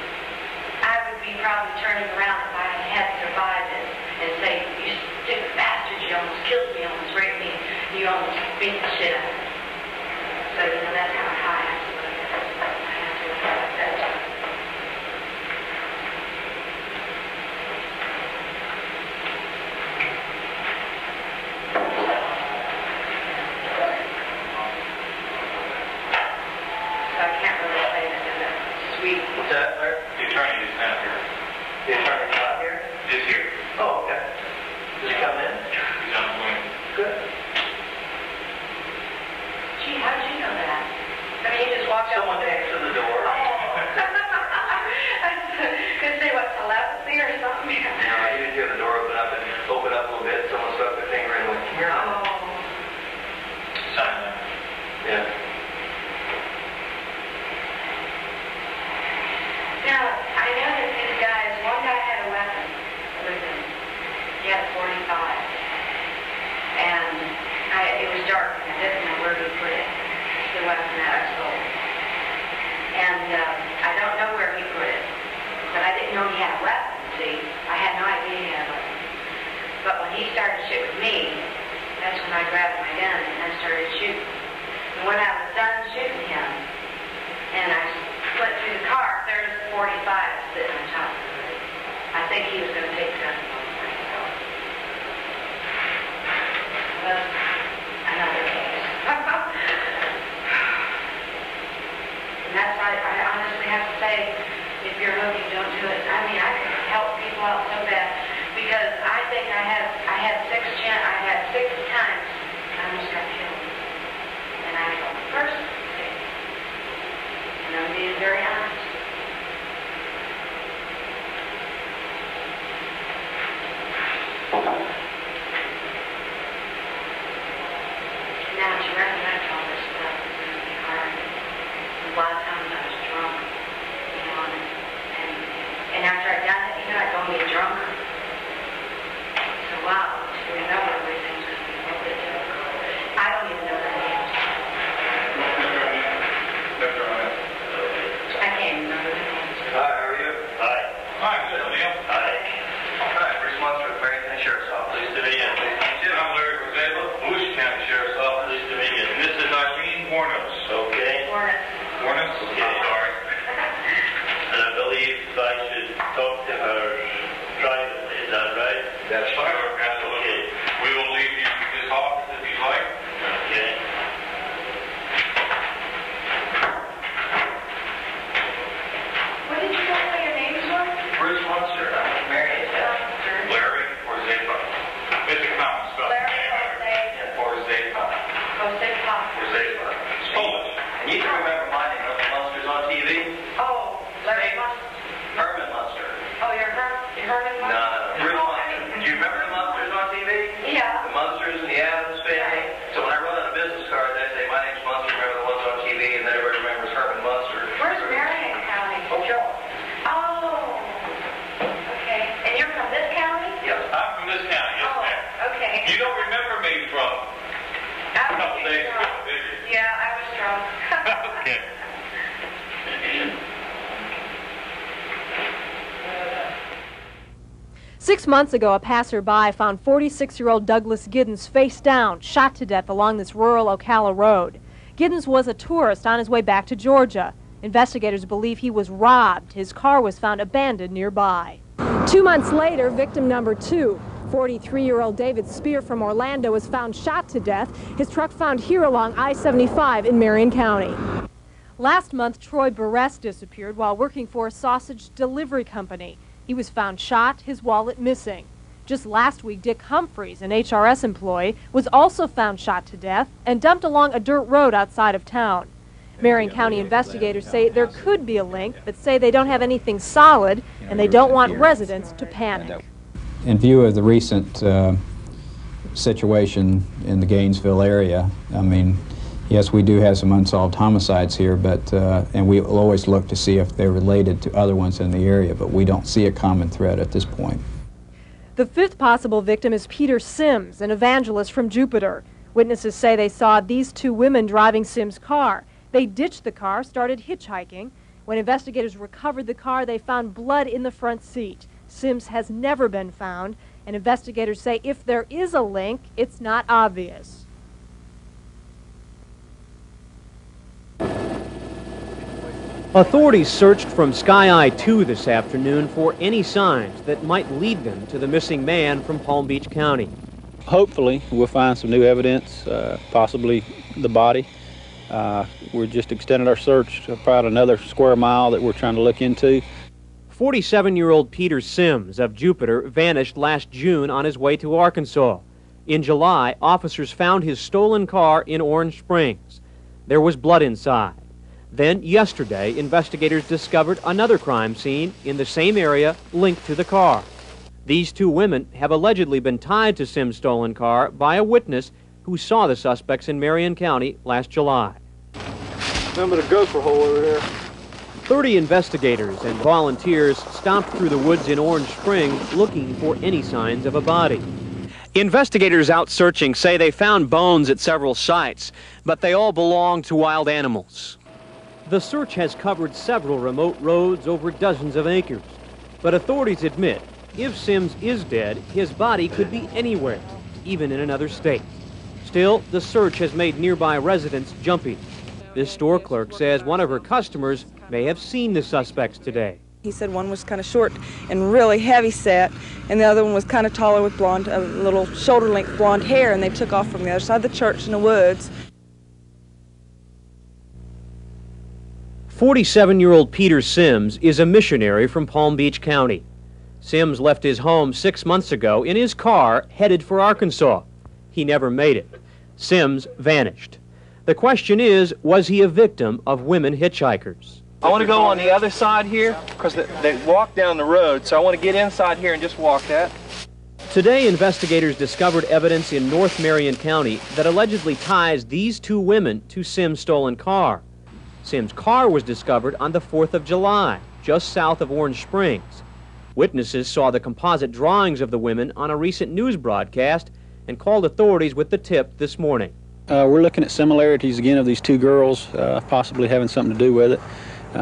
I would be probably turning around if I had survived it and say, you stupid bastard, you almost killed me, you almost raped me, you almost beat the shit out of me. So, you know, that's how I have to look at it. I have to look at it like that. So I can't really say that in that sweet. What's that, Larry? The attorney is not here. The attorney's not here? Is here. Oh, okay. Does he come in? He's on the way. Good. Gee, how did you know that? I mean, you just walked out. Someone answered the door. Oh. I was going to say, what emergency or something? No, you didn't hear the door open up a little bit. Someone stuck their finger in and went, come here. Sign that. Yeah. Now, I know that these guys, one guy had a weapon with him. He had a 45. And it was dark, and I didn't know where he put it, the weapon that I stole. And I don't know where he put it, but I didn't know he had a weapon, see? I had no idea he had a weapon. But when he started to shoot with me, that's when I grabbed my gun and I started shooting. And when I was done shooting him, and I went through the car, there's a 45 sitting on top of it. I think he was going to take the gun from myself. Well, another case. And that's why I honestly have to say, if you're looking, don't do it. I mean, I could help people out so bad because I think I had 6 times I almost got killed. And I felt the first mistake. And I'm being very honest. Now to recollect all this stuff is going to be hard. A lot of times I was drunk, you know, and after I'd done it, you know, I'd go and get drunker. So wow, to remember everything's going to be a little bit difficult. I don't even know their names. I can't remember their names. Hi, how are you? Hi. Hi, good, Neil. Hi. Hi, Bruce Munster with Marion County Sheriff's Office. Pleased to meet you. I'm Larry Rosella, Bush County Sheriff's Office. Pleased to meet you. And this is Aileen Wuornos. Okay. Hornets. Wuornos? Okay. I'm sorry. And I believe I should talk to her privately. Is that right? That's fine. Sure, absolutely. We will leave you this office if you like. Okay. What did you say your names were? Bruce Munster. I'm with Marion County. Larry or Zapa? It's a common spell. Larry Or Zapa. Jose Pop. Or Zapa. It's Polish. And you can remember my name, the Munsters on TV? Oh, Larry Munster. Herman Munster. Oh, you're Herman No, Munster? no, Bruce Munster. Do you remember the Munsters on TV? Yeah. The Munsters and the Adams family. So when I run out of business cards, I say, my name's Munster, remember the ones on TV, and then everybody remembers Herman Munster. Where's Marion County? Okay. Oh, okay. And you're from this county? Yes. I'm from this county, yes, Oh, ma'am. okay. You don't remember me from I a was couple days ago, drunk. did you? Yeah, I was drunk. Okay. 6 months ago, a passerby found 46-year-old Douglas Giddens face down, shot to death along this rural Ocala road. Giddens was a tourist on his way back to Georgia. Investigators believe he was robbed. His car was found abandoned nearby. 2 months later, victim number 2, 43-year-old David Spear from Orlando, was found shot to death. His truck found here along I-75 in Marion County. Last month, Troy Burress disappeared while working for a sausage delivery company. He was found shot, his wallet missing. Just last week, Dick Humphreys, an HRS employee, was also found shot to death and dumped along a dirt road outside of town. Marion County investigators say there could be a link, but say they don't have anything solid and they don't want residents to panic. In view of the recent situation in the Gainesville area, I mean, yes, we do have some unsolved homicides here, but and we will always look to see if they're related to other ones in the area, but we don't see a common thread at this point. The fifth possible victim is Peter Sims, an evangelist from Jupiter. Witnesses say they saw these 2 women driving Sims' car. They ditched the car, started hitchhiking. When investigators recovered the car, they found blood in the front seat. Sims has never been found, and investigators say if there is a link, it's not obvious. Authorities searched from Sky Eye 2 this afternoon for any signs that might lead them to the missing man from Palm Beach County. Hopefully we'll find some new evidence, possibly the body. We're just extending our search to about another square mile that we're trying to look into. 47-year-old Peter Sims of Jupiter vanished last June on his way to Arkansas. In July, officers found his stolen car in Orange Springs. There was blood inside. Then yesterday, investigators discovered another crime scene in the same area linked to the car. These two women have allegedly been tied to Sims' stolen car by a witness who saw the suspects in Marion County last July. Remember the gopher hole over there? 30 investigators and volunteers stomped through the woods in Orange Spring looking for any signs of a body. Investigators out searching say they found bones at several sites, but they all belong to wild animals. The search has covered several remote roads over dozens of acres, but authorities admit if Sims is dead, his body could be anywhere, even in another state. Still, the search has made nearby residents jumpy. This store clerk says one of her customers may have seen the suspects today. He said one was kind of short and really heavy set, and the other one was kind of taller with blonde, a little shoulder-length blonde hair, and they took off from the other side of the church in the woods. 47-year-old Peter Sims is a missionary from Palm Beach County. Sims left his home 6 months ago in his car headed for Arkansas. He never made it. Sims vanished. The question is, was he a victim of women hitchhikers? I want to go on the other side here because they walk down the road, so I want to get inside here and just walk that. Today, investigators discovered evidence in North Marion County that allegedly ties these two women to Sims' stolen car. Sims' car was discovered on the 4th of July, just south of Orange Springs. Witnesses saw the composite drawings of the women on a recent news broadcast and called authorities with the tip this morning. We're looking at similarities again of these two girls, possibly having something to do with it.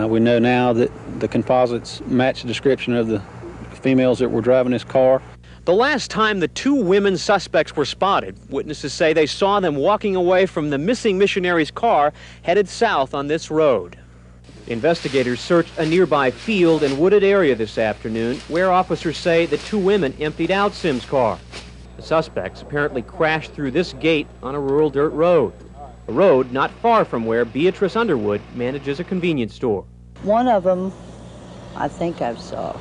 We know now that the composites match the description of the females that were driving this car. The last time the two women suspects were spotted, witnesses say they saw them walking away from the missing missionary's car headed south on this road. Investigators searched a nearby field and wooded area this afternoon where officers say the two women emptied out Sims' car. The suspects apparently crashed through this gate on a rural dirt road, a road not far from where Beatrice Underwood manages a convenience store. One of them, I think I saw.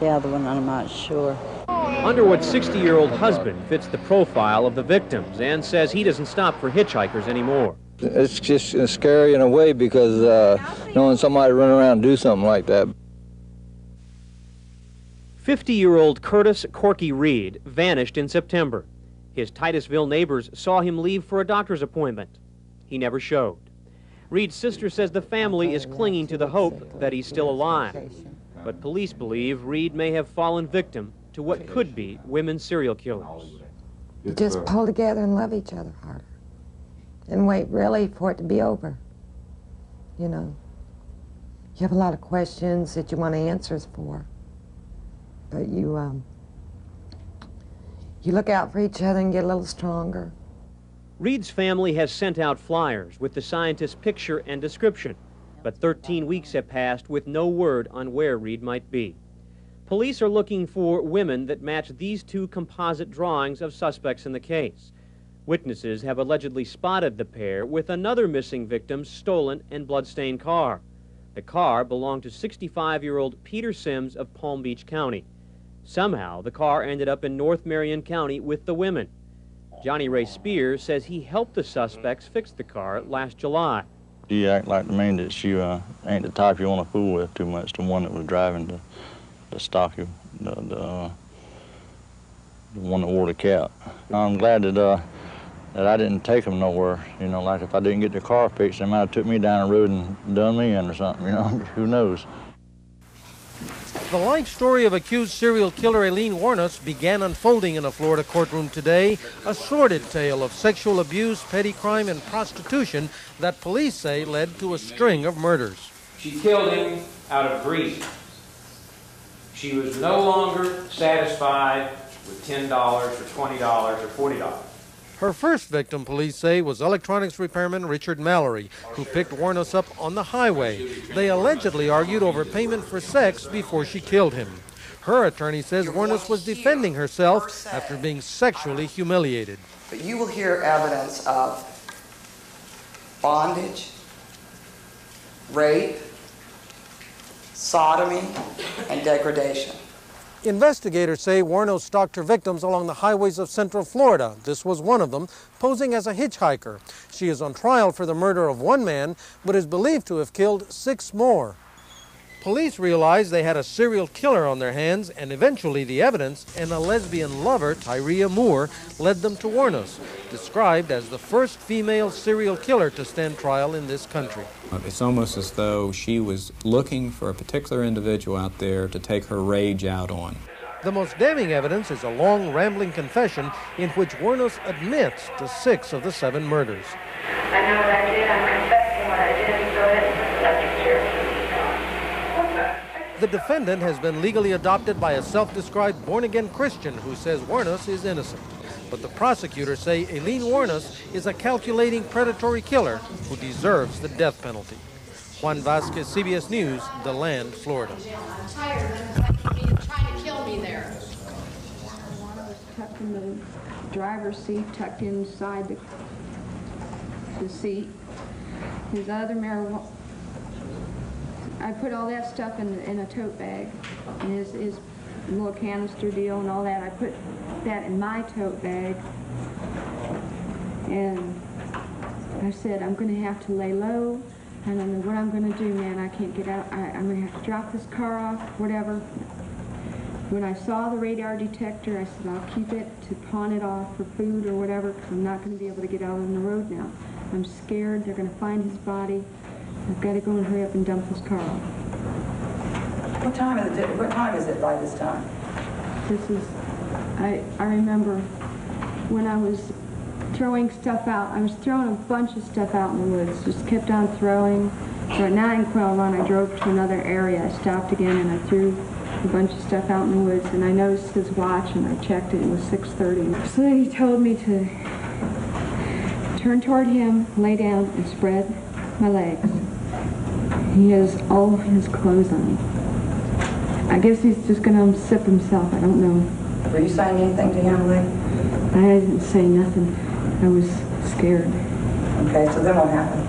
The other one, I'm not sure. Underwood's 60-year-old husband fits the profile of the victims and says he doesn't stop for hitchhikers anymore. It's just scary in a way because knowing somebody run around and do something like that. 50-year-old Curtis Corky Reed vanished in September. His Titusville neighbors saw him leave for a doctor's appointment. He never showed. Reed's sister says the family is clinging to the hope that he's still alive. But police believe Reed may have fallen victim to what could be women serial killers. You just pull together and love each other harder. And wait really for it to be over. You know, you have a lot of questions that you want answers for. But you look out for each other and get a little stronger. Reed's family has sent out flyers with the scientist's picture and description, but 13 weeks have passed with no word on where Reed might be. Police are looking for women that match these two composite drawings of suspects in the case. Witnesses have allegedly spotted the pair with another missing victim's stolen and bloodstained car. The car belonged to 65-year-old Peter Sims of Palm Beach County. Somehow, the car ended up in North Marion County with the women. Johnny Ray Spears says he helped the suspects fix the car last July. She act like to me that she ain't the type you want to fool with too much, the one that was driving the stocky, the one that wore the cap. I'm glad that I didn't take them nowhere. You know, like if I didn't get the car fixed, they might have took me down the road and done me in or something, you know, who knows. The life story of accused serial killer Aileen Wuornos began unfolding in a Florida courtroom today, a sordid tale of sexual abuse, petty crime, and prostitution that police say led to a string of murders. She killed him out of greed. She was no longer satisfied with $10 or $20 or $40. Her first victim, police say, was electronics repairman Richard Mallory, who picked Wuornos up on the highway. They allegedly argued over payment for sex before she killed him. Her attorney says Wuornos was defending herself after being sexually humiliated. But you will hear evidence of bondage, rape, sodomy, and degradation. Investigators say Wuornos stalked her victims along the highways of Central Florida. This was one of them, posing as a hitchhiker. She is on trial for the murder of one man, but is believed to have killed 6 more. Police realized they had a serial killer on their hands, and eventually the evidence and a lesbian lover, Tyria Moore, led them to Wuornos, described as the first female serial killer to stand trial in this country. It's almost as though she was looking for a particular individual out there to take her rage out on. The most damning evidence is a long, rambling confession in which Wuornos admits to 6 of the 7 murders. I know what I did. I'm confessing what I did. Go ahead and put the electric chair. The defendant has been legally adopted by a self-described born-again Christian who says Wuornos is innocent. But the prosecutors say Aileen Wuornos is a calculating predatory killer who deserves the death penalty. Juan Vasquez, CBS News, DeLand, Florida. I'm tired of them trying to kill me there. Marijuana was tucked in the driver's seat, tucked inside the seat. His other marijuana, I put all that stuff in a tote bag, and his little canister deal and all that. I put that in my tote bag, and I said, I'm going to have to lay low. I don't know what I'm going to do, man. I can't get out. I'm going to have to drop this car off, whatever. When I saw the radar detector, I said, I'll keep it to pawn it off for food or whatever, because I'm not going to be able to get out on the road now. I'm scared. They're going to find his body. I've got to go and hurry up and dump this car off. What time is it by this time? This is, I remember when I was throwing stuff out. I was throwing a bunch of stuff out in the woods, just kept on throwing. So at 9 Quail Run, I drove to another area. I stopped again and I threw a bunch of stuff out in the woods, and I noticed his watch and I checked it. It was 6:30. So then he told me to turn toward him, lay down, and spread my legs. He has all his clothes on. I guess he's just going to unsip himself. I don't know. Were you saying anything to him, Lee? I didn't say nothing. I was scared. Okay, so then what happened?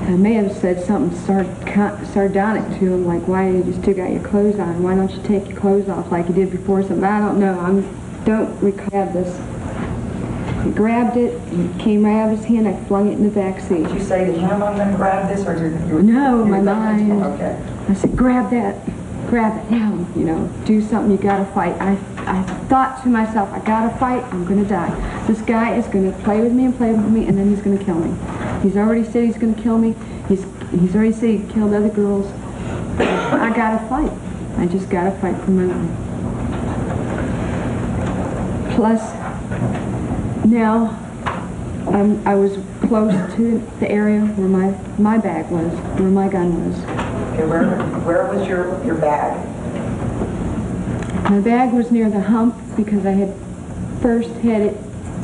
I may have said something sardonic to him, like, why you still got your clothes on? Why don't you take your clothes off like you did before? Something. I don't know. I don't recall this. He grabbed it, and came right out of his hand. I flung it in the back seat. Did you say to him, I'm going to grab this, or no, my mind. Okay. I said, grab that. Grab it now. You know, do something. You got to fight. I thought to myself, I got to fight. I'm going to die. This guy is going to play with me, and then he's going to kill me. He's already said he's going to kill me. He's already said he killed other girls. I got to fight. I just got to fight for my life. Plus, now, I was close to the area where my bag was, where my gun was. Okay, where was your bag? My bag was near the hump because I had first had it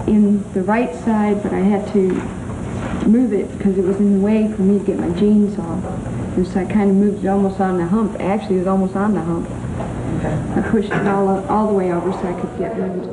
in the right side, but I had to move it because it was in the way for me to get my jeans off. And so I kind of moved it almost on the hump. Actually, it was almost on the hump. Okay. I pushed it all the way over so I could get moved.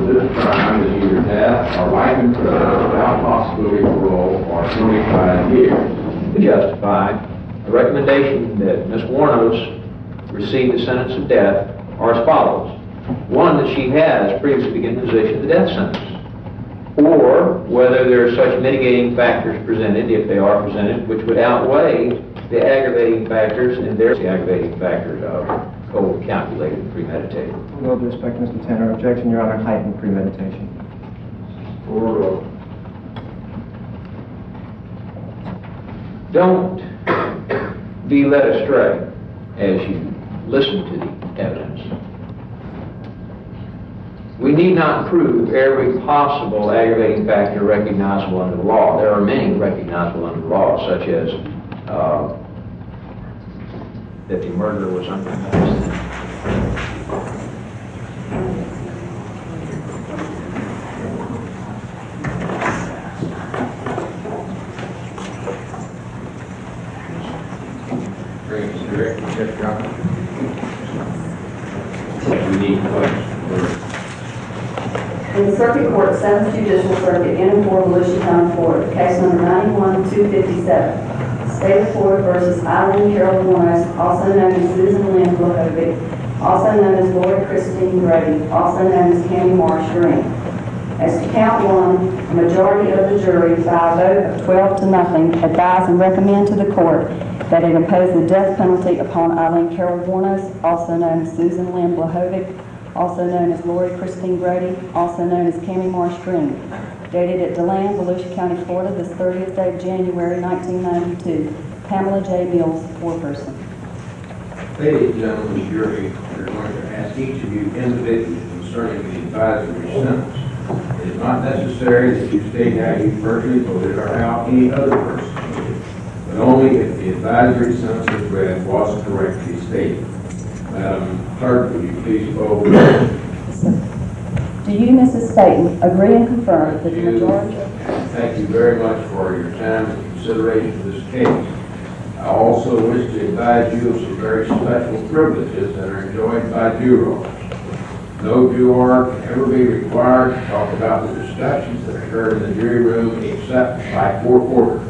This crime is either death or life in prison without possibility of parole or 25 years. Justified. The recommendation that Ms. Wuornos receive the sentence of death are as follows. One, that she has previously been in possession of the death sentence, or whether there are such mitigating factors presented, if they are presented, which would outweigh the aggravating factors, and there's the aggravating factors of cold, calculated, and premeditated. With all due respect, Mr. Tanner, objection, Your Honor, heightened premeditation. Don't be led astray as you listen to the evidence. We need not prove every possible aggravating factor recognizable under the law. There are many recognizable under the law, such as that the murderer was unconfessed. correct? Yes, Your Honor. We need questions. In the Circuit Court, 7th Judicial Circuit, in and for Volusia County, Florida, case number 91-257, State of Florida versus Aileen Wuornos, also known as Susan Lynn Blahovic, also known as Lori Christine Grady, also known as Candy Marsh Green. As to count one, a majority of the jury, by a vote of 12-0, advise and recommend to the court that it impose the death penalty upon Aileen Wuornos, also known as Susan Lynn Blahovic, also known as Lori Christine Grady, also known as Candy Marsh Green, dated at DeLand, Volusia County, Florida, this 30th day of January, 1992. Pamela J. Mills, foreperson. Ladies and gentlemen of the jury, we're going to ask each of you individually concerning the advisory sentence. It is not necessary that you state how you personally voted or how any other person voted, but only if the advisory sentence as read was correctly stated. Madam Clerk, would you please poll the vote? Do you, Mrs. Staten, agree and confirm that the majority? Thank you very much for your time and consideration of this case. I also wish to advise you of some very special privileges that are enjoyed by jurors. No juror can ever be required to talk about the discussions that occur in the jury room except by court order.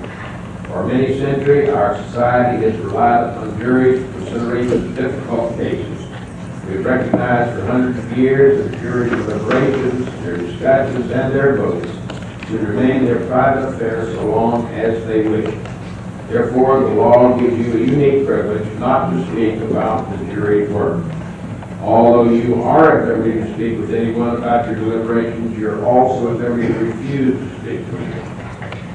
For many centuries, our society has relied upon juries for consideration of difficult cases. We've recognized for hundreds of years that jury deliberations, their discussions, and their votes should remain their private affairs so long as they wish. Therefore, the law gives you a unique privilege not to speak about the jury work. Although you are at liberty to speak with anyone about your deliberations, you're also at liberty to refuse to speak with them.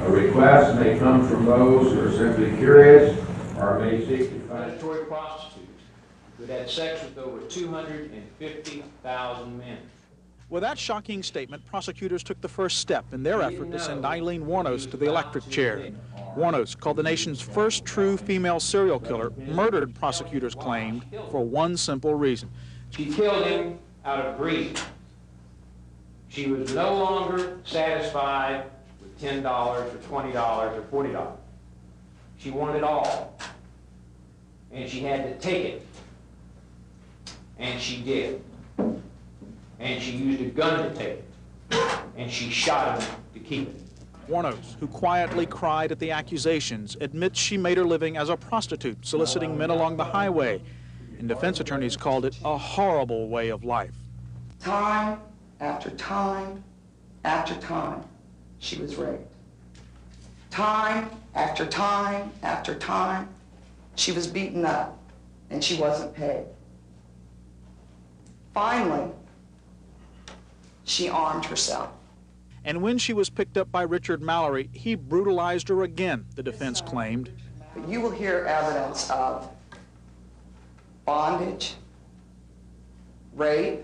A request may come from those who are simply curious or may seek to find Predatory prostitutes who had sex with over 250,000 men. With that shocking statement, prosecutors took the first step in their effort to send Aileen Wuornos to the electric chair. Wuornos, called the nation's first true female serial killer, murdered, prosecutors claimed, for one simple reason. She killed him out of greed. She was no longer satisfied with $10 or $20 or $40. She wanted it all. And she had to take it. And she did. And she used a gun to take it. And she shot him to keep it. Wuornos, who quietly cried at the accusations, admits she made her living as a prostitute, soliciting men along the highway. And defense attorneys called it a horrible way of life. Time after time after time, she was raped. Time after time after time, she was beaten up, and she wasn't paid. Finally, she armed herself. And when she was picked up by Richard Mallory, he brutalized her again, the defense claimed. But you will hear evidence of bondage, rape,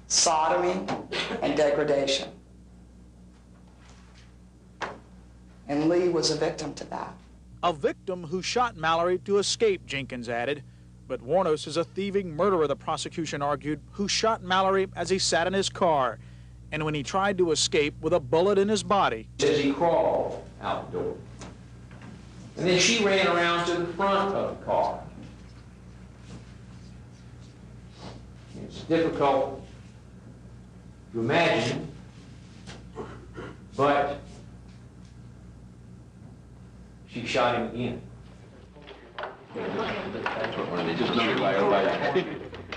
sodomy, and degradation. And Lee was a victim to that. A victim who shot Mallory to escape, Jenkins added. But Wuornos is a thieving murderer, the prosecution argued, who shot Mallory as he sat in his car. And when he tried to escape with a bullet in his body. As he crawled out the door. And then she ran around to the front of the car. It's difficult to imagine, but she shot him again.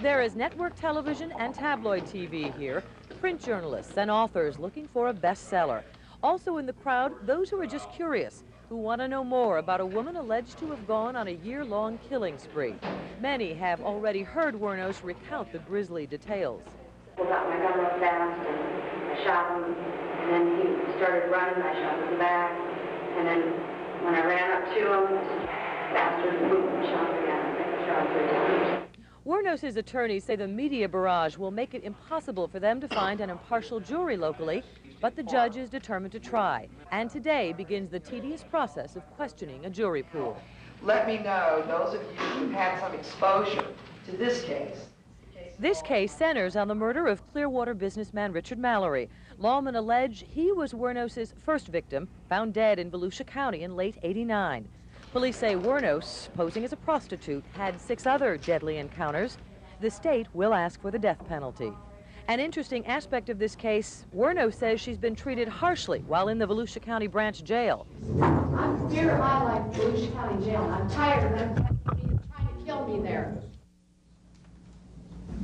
There is network television and tabloid TV here, print journalists and authors looking for a bestseller. Also in the crowd, those who are just curious, who want to know more about a woman alleged to have gone on a year-long killing spree. Many have already heard Wuornos recount the grisly details. I got my gun real fast, and I shot him, and then he started running, I shot him in the back, and then when I ran up to him, faster, boom, shot him again. I shot him 3 times. Wuornos' attorneys say the media barrage will make it impossible for them to find an impartial jury locally, but the judge is determined to try. And today begins the tedious process of questioning a jury pool. Let me know, those of you who've had some exposure to this case. This case centers on the murder of Clearwater businessman Richard Mallory. Lawmen allege he was Wuornos' first victim, found dead in Volusia County in late '89. Police say Wuornos, posing as a prostitute, had 6 other deadly encounters. The state will ask for the death penalty. An interesting aspect of this case, Wuornos says she's been treated harshly while in the Volusia County Branch Jail. I'm fear of my life in Volusia County Jail. I'm tired of them trying to kill me there.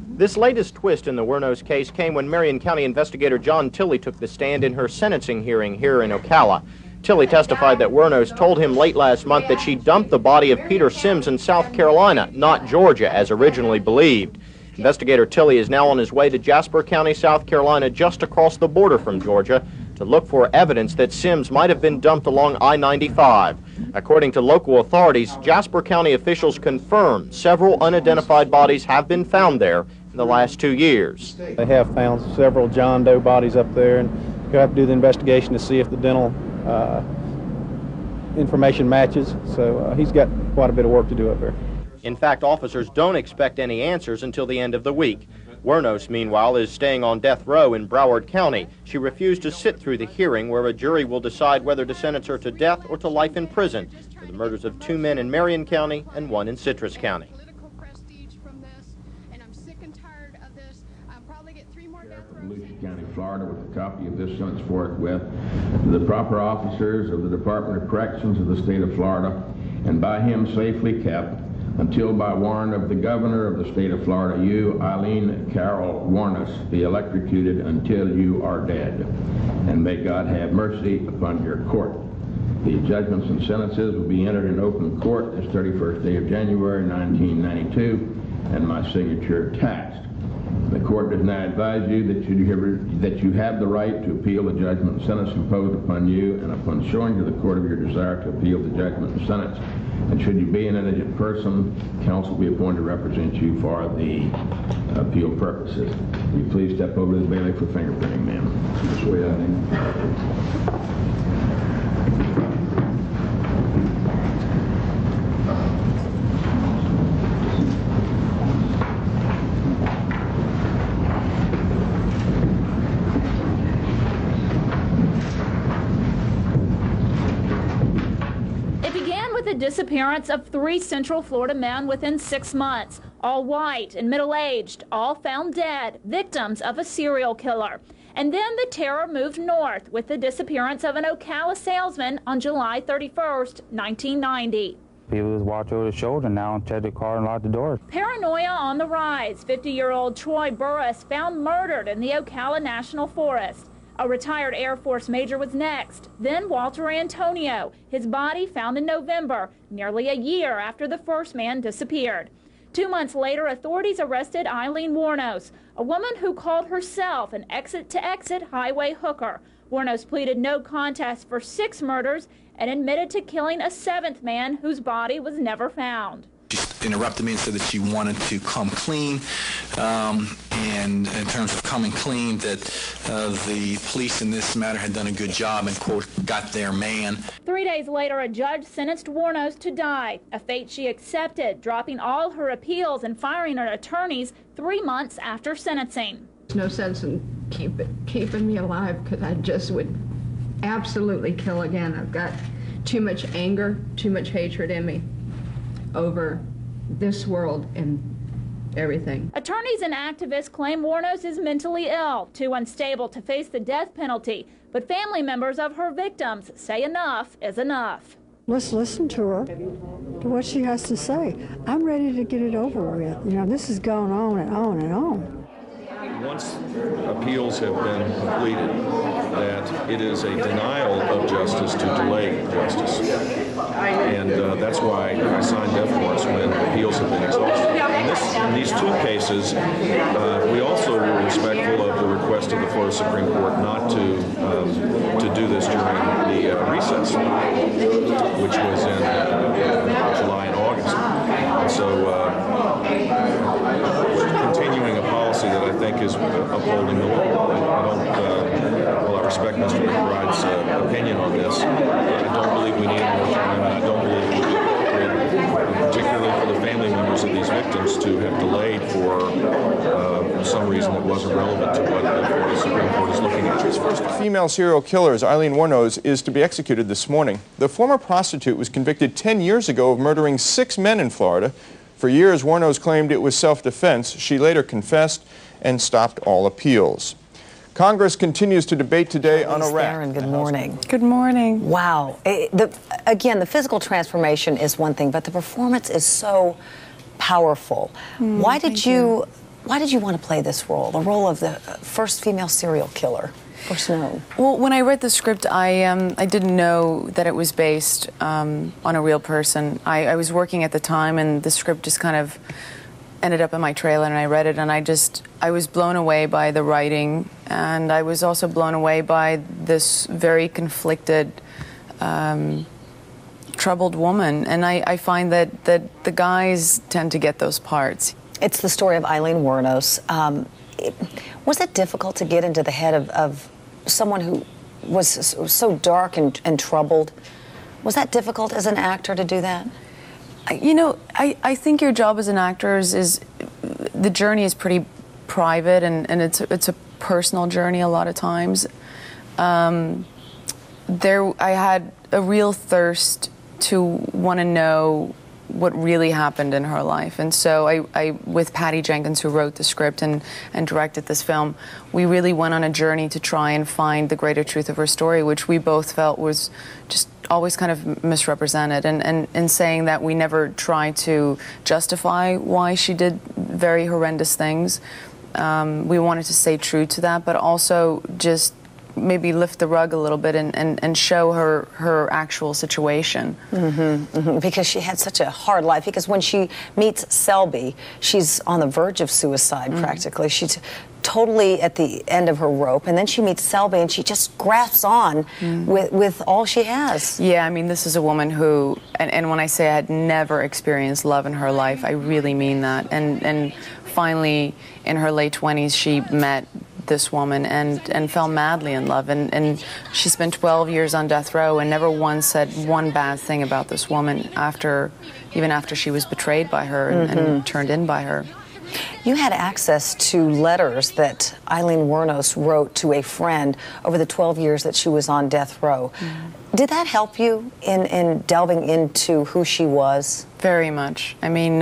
This latest twist in the Wuornos case came when Marion County investigator John Tilley took the stand in her sentencing hearing here in Ocala. Tilley testified that Wuornos told him late last month that she dumped the body of Peter Sims in South Carolina, not Georgia, as originally believed. Investigator Tilley is now on his way to Jasper County, South Carolina, just across the border from Georgia, to look for evidence that Sims might have been dumped along I-95. According to local authorities, Jasper County officials confirm several unidentified bodies have been found there in the last 2 years. They have found several John Doe bodies up there, and you have to do the investigation to see if the dental information matches. So he's got quite a bit of work to do up there. In fact, officers don't expect any answers until the end of the week. Wuornos, meanwhile, is staying on death row in Broward County. She refused to sit through the hearing where a jury will decide whether to sentence her to death or to life in prison for the murders of 2 men in Marion County and 1 in Citrus County. Volusia County, Florida, with a copy of this sentence forthwith to the proper officers of the Department of Corrections of the state of Florida, and by him safely kept until by warrant of the governor of the state of Florida, you, Aileen Carol Wuornos, be electrocuted until you are dead. And may God have mercy upon your court. The judgments and sentences will be entered in open court this 31st day of January 1992, and my signature attached. The court does now advise you that you have the right to appeal the judgment and sentence imposed upon you, and upon showing to the court of your desire to appeal the judgment and sentence, and should you be an indigent person, counsel will be appointed to represent you for the appeal purposes. Will you please step over to the bailiff for fingerprinting, ma'am? This way, I think. The disappearance of 3 Central Florida men within 6 months, all white and middle-aged, all found dead, victims of a serial killer. And then the terror moved north with the disappearance of an Ocala salesman on July 31st, 1990. People just watch over the shoulder now and check the car and lock the door. Paranoia on the rise. 50-year-old Troy Burris found murdered in the Ocala National Forest. A retired Air Force major was next, then Walter Antonio, his body found in November, nearly a year after the first man disappeared. 2 months later, authorities arrested Aileen Wuornos, a woman who called herself an exit-to-exit highway hooker. Wuornos pleaded no contest for 6 murders and admitted to killing a 7th man whose body was never found. She interrupted me and said that she wanted to come clean, and in terms of coming clean, that the police in this matter had done a good job and, quote, got their man. 3 days later, a judge sentenced Wuornos to die, a fate she accepted, dropping all her appeals and firing her attorneys 3 months after sentencing. There's no sense in keeping me alive, because I just would absolutely kill again. I've got too much anger, too much hatred in me over this world and everything. Attorneys and activists claim Wuornos is mentally ill, too unstable to face the death penalty, but family members of her victims say enough is enough. Let's listen to her, to what she has to say. I'm ready to get it over with. You know, this is going on and on and on. Once appeals have been completed, that it is a denial of justice to delay justice. And that's why I signed death warrants when appeals have been exhausted. In these 2 cases, we also were respectful of the request of the Florida Supreme Court not to do this during the recess, which was in July and August. And so we're continuing a policy that I think is upholding the law. Well, I respect Mr. McBride's opinion on this. I don't believe we need a moratorium, and I don't believe it would be appropriate, particularly for the family members of these victims, to have delayed for some reason that wasn't relevant to what the Florida Supreme Court is looking at. His first female serial killer, Aileen Wuornos, is to be executed this morning. The former prostitute was convicted 10 years ago of murdering 6 men in Florida. For years, Wuornos claimed it was self-defense. She later confessed and stopped all appeals. Congress continues to debate today on Iraq. Good morning. Good morning. Wow. Again, the physical transformation is one thing, but the performance is so powerful. Why did you want to play this role, the role of the first female serial killer, first known? Well, when I read the script, I didn't know that it was based on a real person. I was working at the time, and the script just kind of ended up in my trailer, and I read it, and I was blown away by the writing, and I was also blown away by this very conflicted, troubled woman. And I find that the guys tend to get those parts. It's the story of Aileen Wuornos. Was it difficult to get into the head of someone who was so dark and troubled? Was that difficult as an actor to do that? You know, I think your job as an actor is the journey is pretty private, and it's a personal journey a lot of times. I had a real thirst to want to know what really happened in her life, and so I with Patty Jenkins, who wrote the script and directed this film, we really went on a journey to try and find the greater truth of her story, which we both felt was just always kind of misrepresented, and in saying that we never tried to justify why she did very horrendous things. We wanted to stay true to that, but also just maybe lift the rug a little bit and show her actual situation. Because she had such a hard life. Because when she meets Selby, she's on the verge of suicide practically. She's totally at the end of her rope, and then she meets Selby, and she just grasps on with all she has. Yeah, I mean, this is a woman who, and when I say I had never experienced love in her life, I really mean that. And finally, in her late 20s, she met this woman and fell madly in love, and she spent 12 years on death row and never once said one bad thing about this woman even after she was betrayed by her and turned in by her. You had access to letters that Aileen Wuornos wrote to a friend over the 12 years that she was on death row. Did that help you in delving into who she was? Very much. I mean,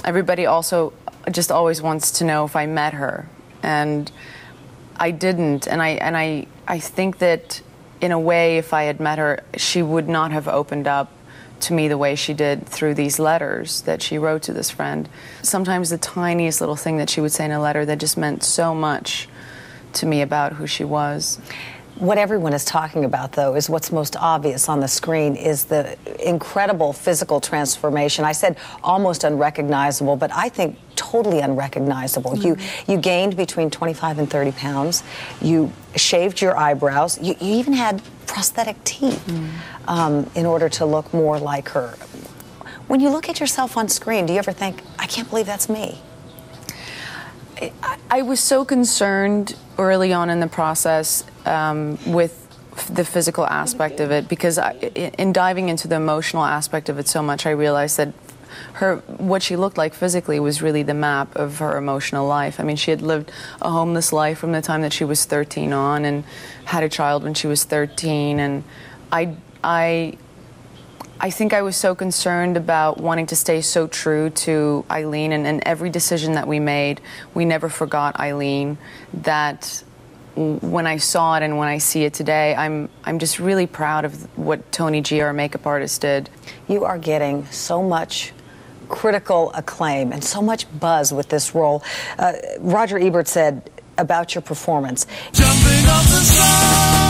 everybody also just always wants to know if I met her. And I didn't, and I think that in a way, if I had met her, she would not have opened up to me the way she did through these letters that she wrote to this friend. Sometimes the tiniest little thing that she would say in a letter that just meant so much to me about who she was. What everyone is talking about, though, is what's most obvious on the screen is the incredible physical transformation. I said almost unrecognizable, but I think totally unrecognizable. You gained between 25 and 30 pounds. You shaved your eyebrows. You even had prosthetic teeth in order to look more like her. When you look at yourself on screen, do you ever think, I can't believe that's me? I was so concerned early on in the process with the physical aspect of it, because in diving into the emotional aspect of it so much, I realized that what she looked like physically was really the map of her emotional life. I mean, she had lived a homeless life from the time that she was 13 on, and had a child when she was 13, and I think I was so concerned about wanting to stay so true to Aileen, and every decision that we made, we never forgot Aileen, that when I saw it and when I see it today, I'm just really proud of what Tony G, our makeup artist, did. You are getting so much critical acclaim and so much buzz with this role. Roger Ebert said about your performance, "Jumping off the side."